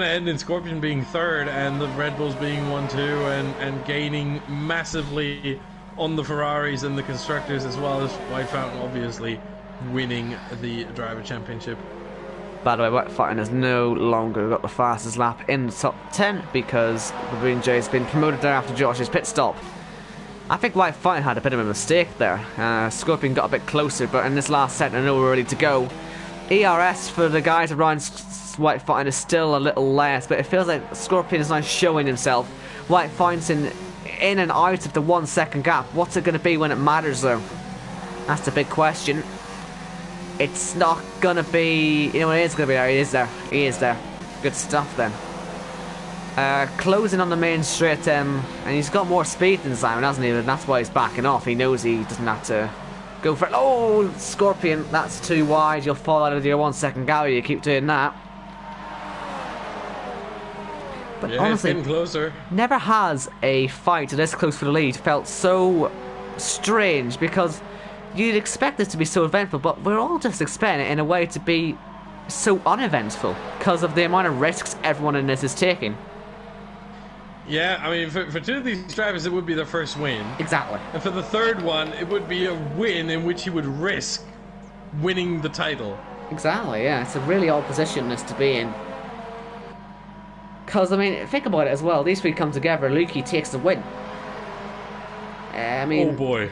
end in Scorpion being 3rd and the Red Bulls being 1-2 and gaining massively on the Ferraris and the constructors, as well as White Fountain obviously winning the driver championship. By the way, White Fountain has no longer got the fastest lap in the top 10 because Baboon J has been promoted there after Josh's pit stop. I think White Fountain had a bit of a mistake there. Scorpion got a bit closer, but in this last set I know we're ready to go. ERS for the guys around White Fountain is still a little less, but it feels like Scorpion is now showing himself. White Fountain in and out of the 1 second gap. What's it going to be when it matters though? That's the big question. It's not going to be... You know what it is going to be there? He is there. He is there. Good stuff then. Closing on the main straight, and he's got more speed than Simon, hasn't he? And that's why he's backing off. He knows he doesn't have to go for it. Oh, Scorpion, that's too wide. You'll fall out of your 1 second gallery. You keep doing that. But honestly, it's getting closer. Never has a fight this close for the lead felt so strange, because you'd expect this to be so eventful, but we're all just expecting it in a way to be so uneventful because of the amount of risks everyone in this is taking. Yeah, I mean, for 2 of these drivers, it would be their first win. Exactly. And for the 3rd one, it would be a win in which he would risk winning the title. Exactly, yeah. It's a really odd position this to be in. Because, I mean, think about it as well. These 3 come together, Lukey takes the win. I mean... Oh, boy.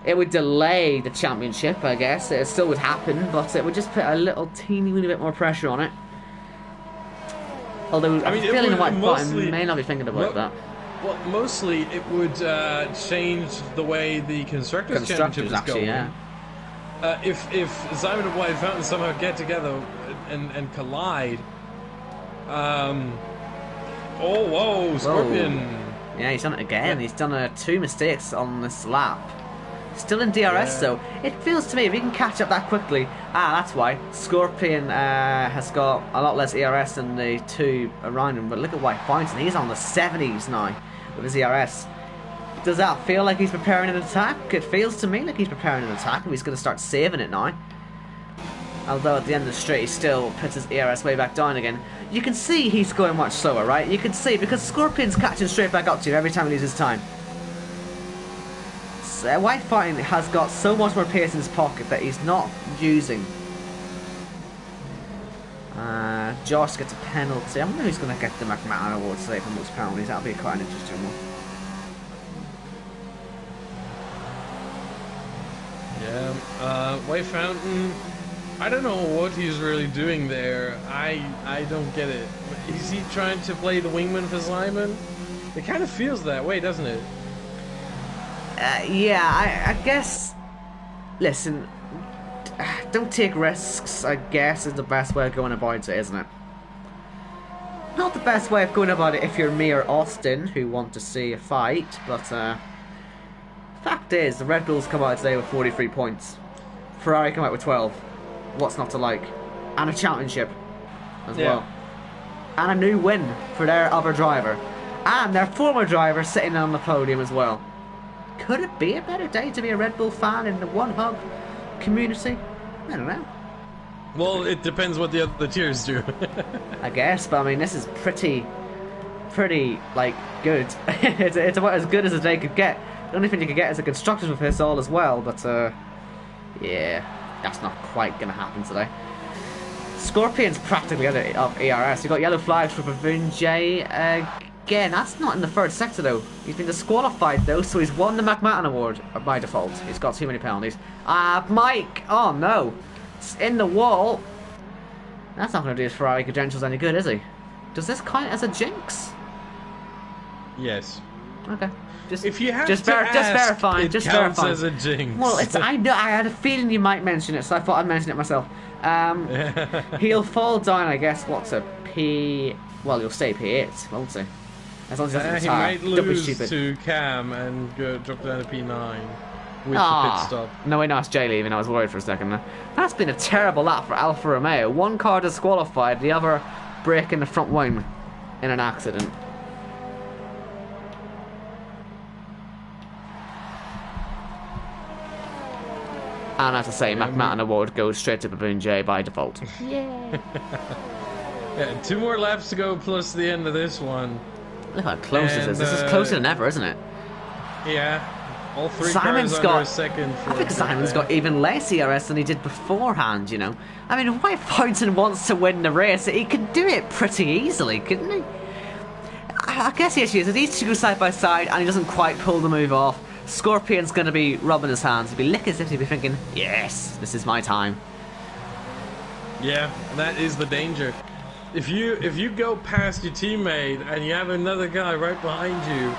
It would delay the championship, I guess. It still would happen, but it would just put a little teeny weeny bit more pressure on it. Although, I mean, feeling White Fountain may not be thinking about that. Well, mostly it would change the way the Constructors' Championship is going. Yeah. If Simon and White Fountain somehow get together and collide... Oh, whoa, Scorpion. Whoa. Yeah, he's done it again. He's done 2 mistakes on this lap. Still in DRS though. It feels to me if he can catch up that quickly. That's why Scorpion has got a lot less ERS than the 2 around him. But look at White Fountain. He's on the 70s now with his ERS. Does that feel like he's preparing an attack? It feels to me like he's preparing an attack and he's going to start saving it now. Although at the end of the straight he still puts his ERS way back down again. You can see he's going much slower, right? You can see because Scorpion's catching straight back up to you every time he loses time. White Fountain has got so much more pace in his pocket that he's not using. Josh gets a penalty. I wonder who's going to get the McMahon Award today for most penalties. That'll be quite an interesting one. White Fountain, I don't know what he's really doing there. I don't get it. Is he trying to play the wingman for Simon? It kind of feels that way, doesn't it? Yeah, I guess... Listen, don't take risks, I guess, is the best way of going about it, isn't it? Not the best way of going about it if you're me or Austin, who want to see a fight, but fact is, the Red Bulls come out today with 43 points. Ferrari come out with 12. What's not to like? And a championship as well. And a new win for their other driver. And their former driver sitting on the podium as well. Could it be a better day to be a Red Bull fan in the One Hub community? I don't know. Well, it depends what the other tiers do. I guess, but I mean, this is pretty, like, good. it's about as good as a day could get. The only thing you could get is a constructors with this all as well, but, yeah, that's not quite going to happen today. Scorpion's practically out of ERS. You've got yellow flags for Bavoon J. Again, that's not in the third sector, though. He's been disqualified, though, so he's won the McMahon Award by default. He's got too many penalties. Mike! Oh, no. It's in the wall. That's not going to do his Ferrari credentials any good, is he? Does this count as a jinx? Yes. Okay. If you have just to ask, verifying. It Just counts verifying. as a jinx. Well, I know. I had a feeling you might mention it, so I thought I'd mention it myself. He'll fall down, I guess. What's a P? Well, he'll stay P8, won't he? As long as he doesn't he retire. might Don't be lose stupid. to Cam and drop down to P9 with the pit stop. No, wait, no, it's Jay leaving. I was worried for a second there. That's been a terrible lap for Alfa Romeo. One car disqualified, the other breaking the front wing in an accident. And as I say, McMahon Award goes straight to Baboon J by default. Yeah, 2 more laps to go plus the end of this one. Look how close this is. This is closer than ever, isn't it? Yeah. All 3 Simon's cars got, under a second. I think Simon's got even less ERS than he did beforehand, you know. I mean, White Fountain wants to win the race. He could do it pretty easily, couldn't he? I guess the issue is that these two go side by side and he doesn't quite pull the move off. Scorpion's going to be rubbing his hands. He'll be licking his lips. He'll be thinking, yes, this is my time. Yeah, that is the danger. If you go past your teammate and you have another guy right behind you,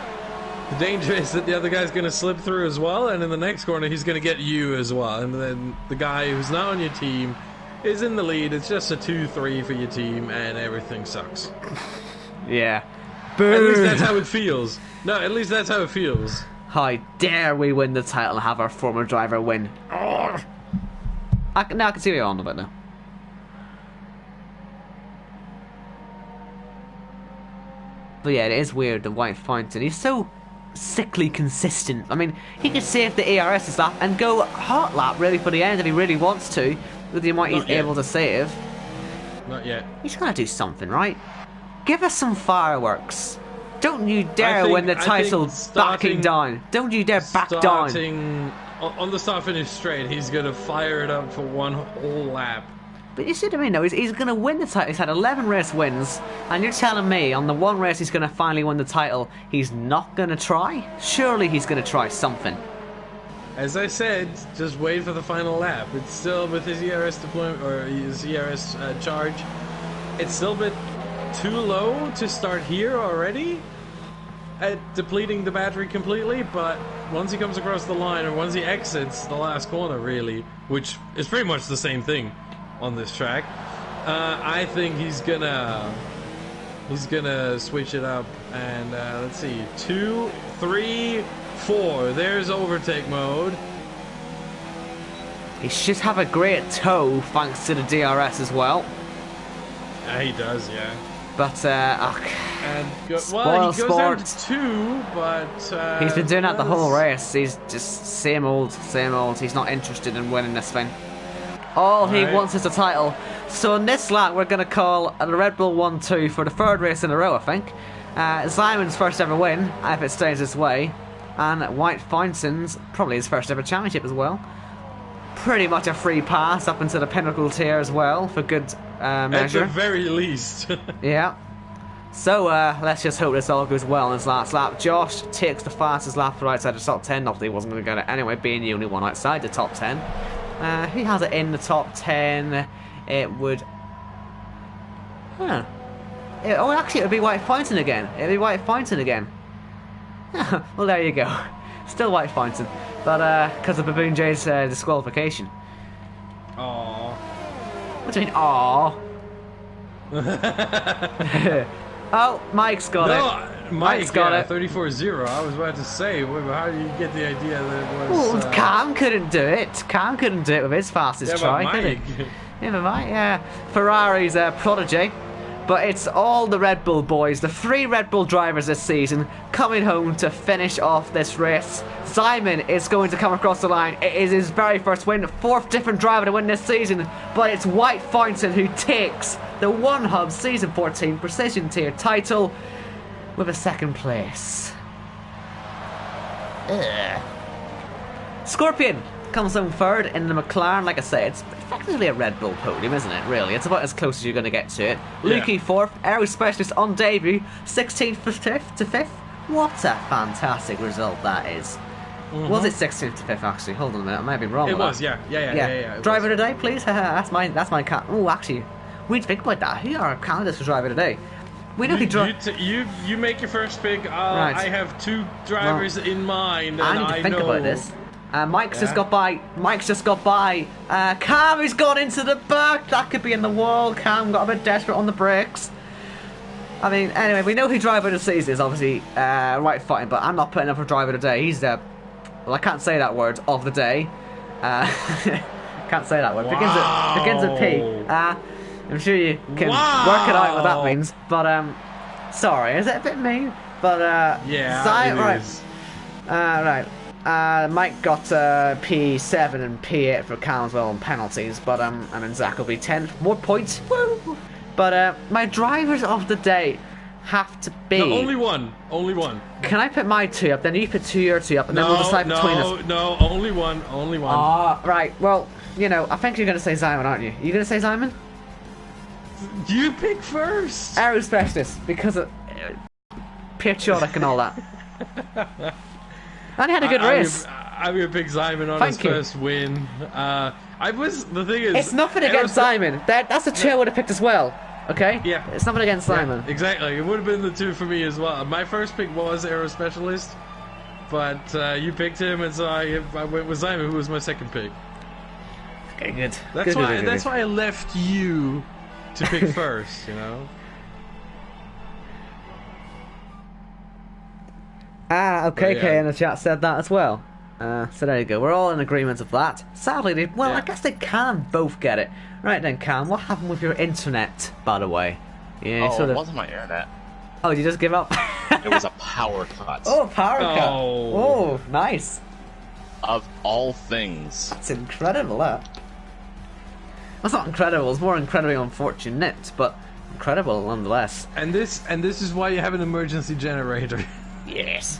the danger is that the other guy's going to slip through as well, and in the next corner he's going to get you as well. And then the guy who's not on your team is in the lead. It's just a 2-3 for your team, and everything sucks. Yeah. At least that's how it feels. No, at least that's how it feels. How dare we win the title and have our former driver win? I can see what you're on about now. But yeah, it is weird, the White Fountain. He's so sickly consistent. I mean, he could save the ARS lap and go hot lap really for the end if he really wants to, with the amount he's able to save. Not yet. He's got to do something, right? Give us some fireworks. Don't you dare win the title backing down. Don't you dare back down. On the start-finish straight, he's going to fire it up for one whole lap. But you see what I mean, though? He's going to win the title. He's had 11 race wins, and you're telling me on the one race he's going to finally win the title, he's not going to try? Surely he's going to try something. As I said, just wait for the final lap. It's still with his ERS deployment, or his ERS charge, it's still a bit too low to start here already at depleting the battery completely, but once he comes across the line, or once he exits the last corner, really, which is pretty much the same thing on this track, I think he's gonna switch it up, and let's see, 2, 3, 4. There's overtake mode. He should have a great toe thanks to the DRS as well. Yeah, he does, yeah. But he goes sport. down to 2, but he's been doing that the whole race. He's just same old, same old. He's not interested in winning this thing. All he wants is the title. So in this lap, we're going to call a Red Bull 1-2 for the 3rd race in a row, I think. Simon's first ever win, if it stays this way. And White Fountain's probably his first ever championship as well. Pretty much a free pass up into the Pinnacle Tier as well, for good measure. At the very least. Yeah. So, let's just hope this all goes well in his last lap. Josh takes the fastest lap right outside the top 10. Not that he wasn't going to get it anyway, being the only one outside the top 10. He has it in the top 10. It would... Huh. Actually, it would be White Fountain again. It would be White Fountain again. Well, there you go. Still White Fountain. But, because of Baboon J's disqualification. Aww. What do you mean, aww? Oh, Mike's got it. Mike's got it. 34-0. I was about to say, how do you get the idea that it was... Well, Cam couldn't do it. Cam couldn't do it with his fastest try, could he? Yeah, but Mike, yeah. Ferrari's a prodigy. But it's all the Red Bull boys, the 3 Red Bull drivers this season, coming home to finish off this race. Simon is going to come across the line. It is his very first win, 4th different driver to win this season. But it's White Fountain who takes the One Hub Season 14 Precision Tier title with a 2nd place. Ugh. Scorpion comes home 3rd in the McLaren. Like I say, it's effectively a Red Bull podium, isn't it, really? It's about as close as you're going to get to it. Yeah. Lukey 4th, Aero Specialist on debut, 16th to 5th. What a fantastic result that is. Was it 16th to 5th, actually? Hold on a minute, I might be wrong. It was, yeah. Driver today, please? that's my cat. Oh, actually, we need to think about that. Who are our candidates for driver today? We know you make your first pick. Right. I have 2 drivers in mind. I need to think about this. Mike's just got by. Cam has gone into the back. That could be in the wall. Cam got a bit desperate on the brakes. I mean, anyway, we know who driver of the season is, obviously, White Fountain, but I'm not putting up for driver today. He's the... Well, I can't say that word, of the day. Can't say that word. Wow. Begins with P. I'm sure you can work it out what that means. But, sorry, is it a bit mean? But, yeah, it is. Right. Mike got P7 and P8 for Cam as well on penalties, but and then Zach will be 10 more points. Woo! But my drivers of the day have to be... No, only one. Can I put my 2 up? Then you put 2 up, and then we'll decide between us. No, only one. Right. Well, you know, I think you're going to say Simon, aren't you? You going to say Simon? You pick first. Aero Specialist, because of patriotic and all that. And he had a good race. I'm going to pick Simon on his first win. The thing is... It's nothing against Simon. That's the 2 I would have picked as well. Okay? Yeah. It's nothing against Simon. Yeah, exactly. It would have been the 2 for me as well. My first pick was Aero Specialist, but you picked him, and so I went with Simon, who was my 2nd pick. Okay, good. That's why I left you to pick first, you know? Okay, in the chat said that as well. So there you go. We're all in agreement of that. Sadly, I guess they can both get it. Right then, Cam, what happened with your internet, by the way? Yeah, it wasn't my internet. Oh, you just give up? It was a power cut. Oh, power cut. Oh, nice. Of all things. That's incredible, that. That's not incredible. It's more incredibly unfortunate, but incredible nonetheless. And this is why you have an emergency generator. Yes.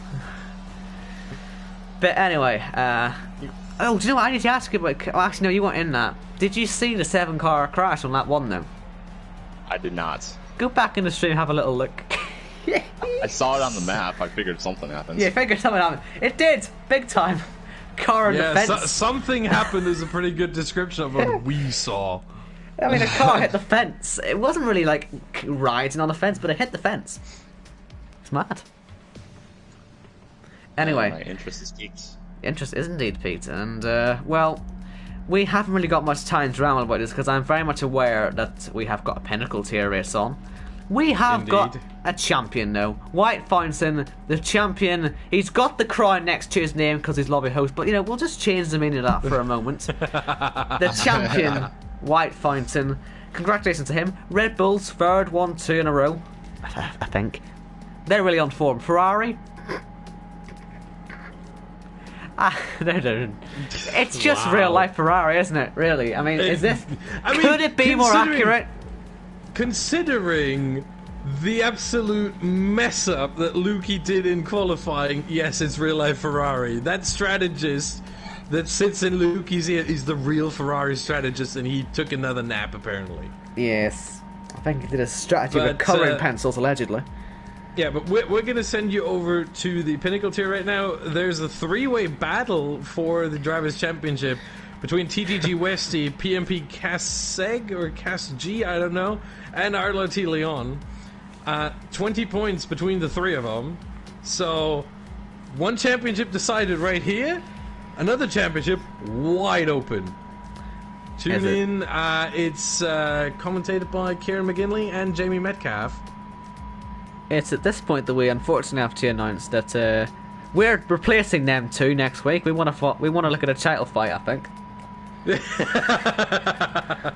But anyway, do you know what I need to ask you about? Oh, actually, no, you weren't in that. Did you see the 7-car crash on that one, though? I did not. Go back in the stream, have a little look. I saw it on the map. I figured something happened. Yeah, figured something happened. It did, big time. Car on the fence. Something happened is a pretty good description of what we saw. I mean, a car hit the fence. It wasn't really like riding on the fence, but it hit the fence. It's mad. Anyway, my interest is peaked. Interest is indeed peaked, and well, we haven't really got much time to ramble about this because I'm very much aware that we have got a Pinnacle Tier race on. We have got a champion now, White Fountain, the champion. He's got the crown next to his name because he's lobby host, but you know, we'll just change the meaning of that for a moment. The champion, White Fountain. Congratulations to him. Red Bull's 3rd 1-2 in a row, I think. They're really on form. Ferrari. No. It's just real life Ferrari, isn't it? Really? I mean, could it be more accurate? Considering the absolute mess up that Lukey did in qualifying, yes, it's real life Ferrari. That strategist that sits in Lukey's ear is the real Ferrari strategist, and he took another nap apparently. Yes. I think he did a strategy with colouring pencils, allegedly. Yeah, but we're going to send you over to the Pinnacle Tier right now. There's a three-way battle for the Drivers' Championship between TTG Westy, PMP Caseg or Casg, I don't know, and Arlo T. Leon. 20 points between the three of them. So, one championship decided right here, another championship wide open. Tune in. It's commentated by Kieran McGinley and Jamie Metcalf. It's at this point that we unfortunately have to announce that we're replacing them two next week. We want to look at a title fight, I think.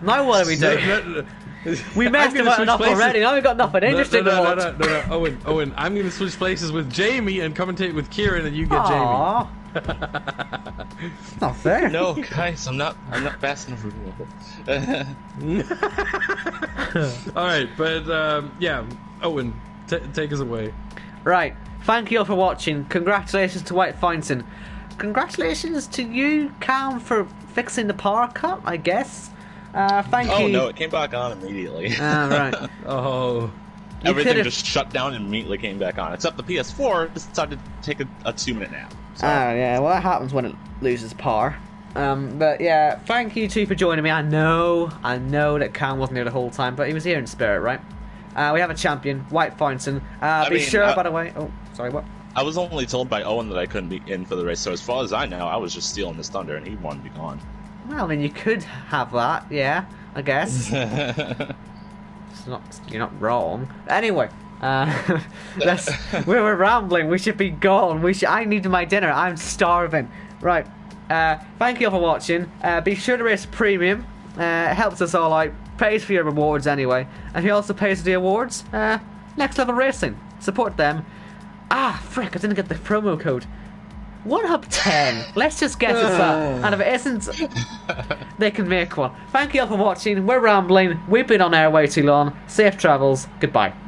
Now what do we do? We messed him up enough already. Now we've got nothing interesting to watch. No. Owen, I'm going to switch places with Jamie and commentate with Kieran, and you get Jamie. Not fair. No, guys, I'm not fast enough for you. All right, but yeah, Owen, take us away. Right. Thank you all for watching. Congratulations to White Fountain. Congratulations to you, Cam, for fixing the power cut, I guess. Thank you. Oh no, it came back on immediately. Right. Oh. Everything just shut down and immediately came back on. Except the PS4 decided to take a 2-minute nap. So. Yeah, well that happens when it loses power. But yeah, thank you two for joining me. I know that Cam wasn't here the whole time, but he was here in spirit, right? We have a champion, White Fountain. By the way... Oh, sorry, what? I was only told by Owen that I couldn't be in for the race, so as far as I know, I was just stealing his thunder and he wanted to be gone. Well, I mean, you could have that, yeah, I guess. You're not wrong. Anyway, we're rambling. We should be gone. I need my dinner. I'm starving. Right. Thank you all for watching. Be sure to race premium. It helps us all out. Pays for your rewards anyway. And he also pays for the awards. Next Level Racing. Support them. Ah, frick! I didn't get the promo code. 1Hub10. Let's just guess it's that. And if it isn't, they can make one. Thank you all for watching. We're rambling. We've been on air way too long. Safe travels. Goodbye.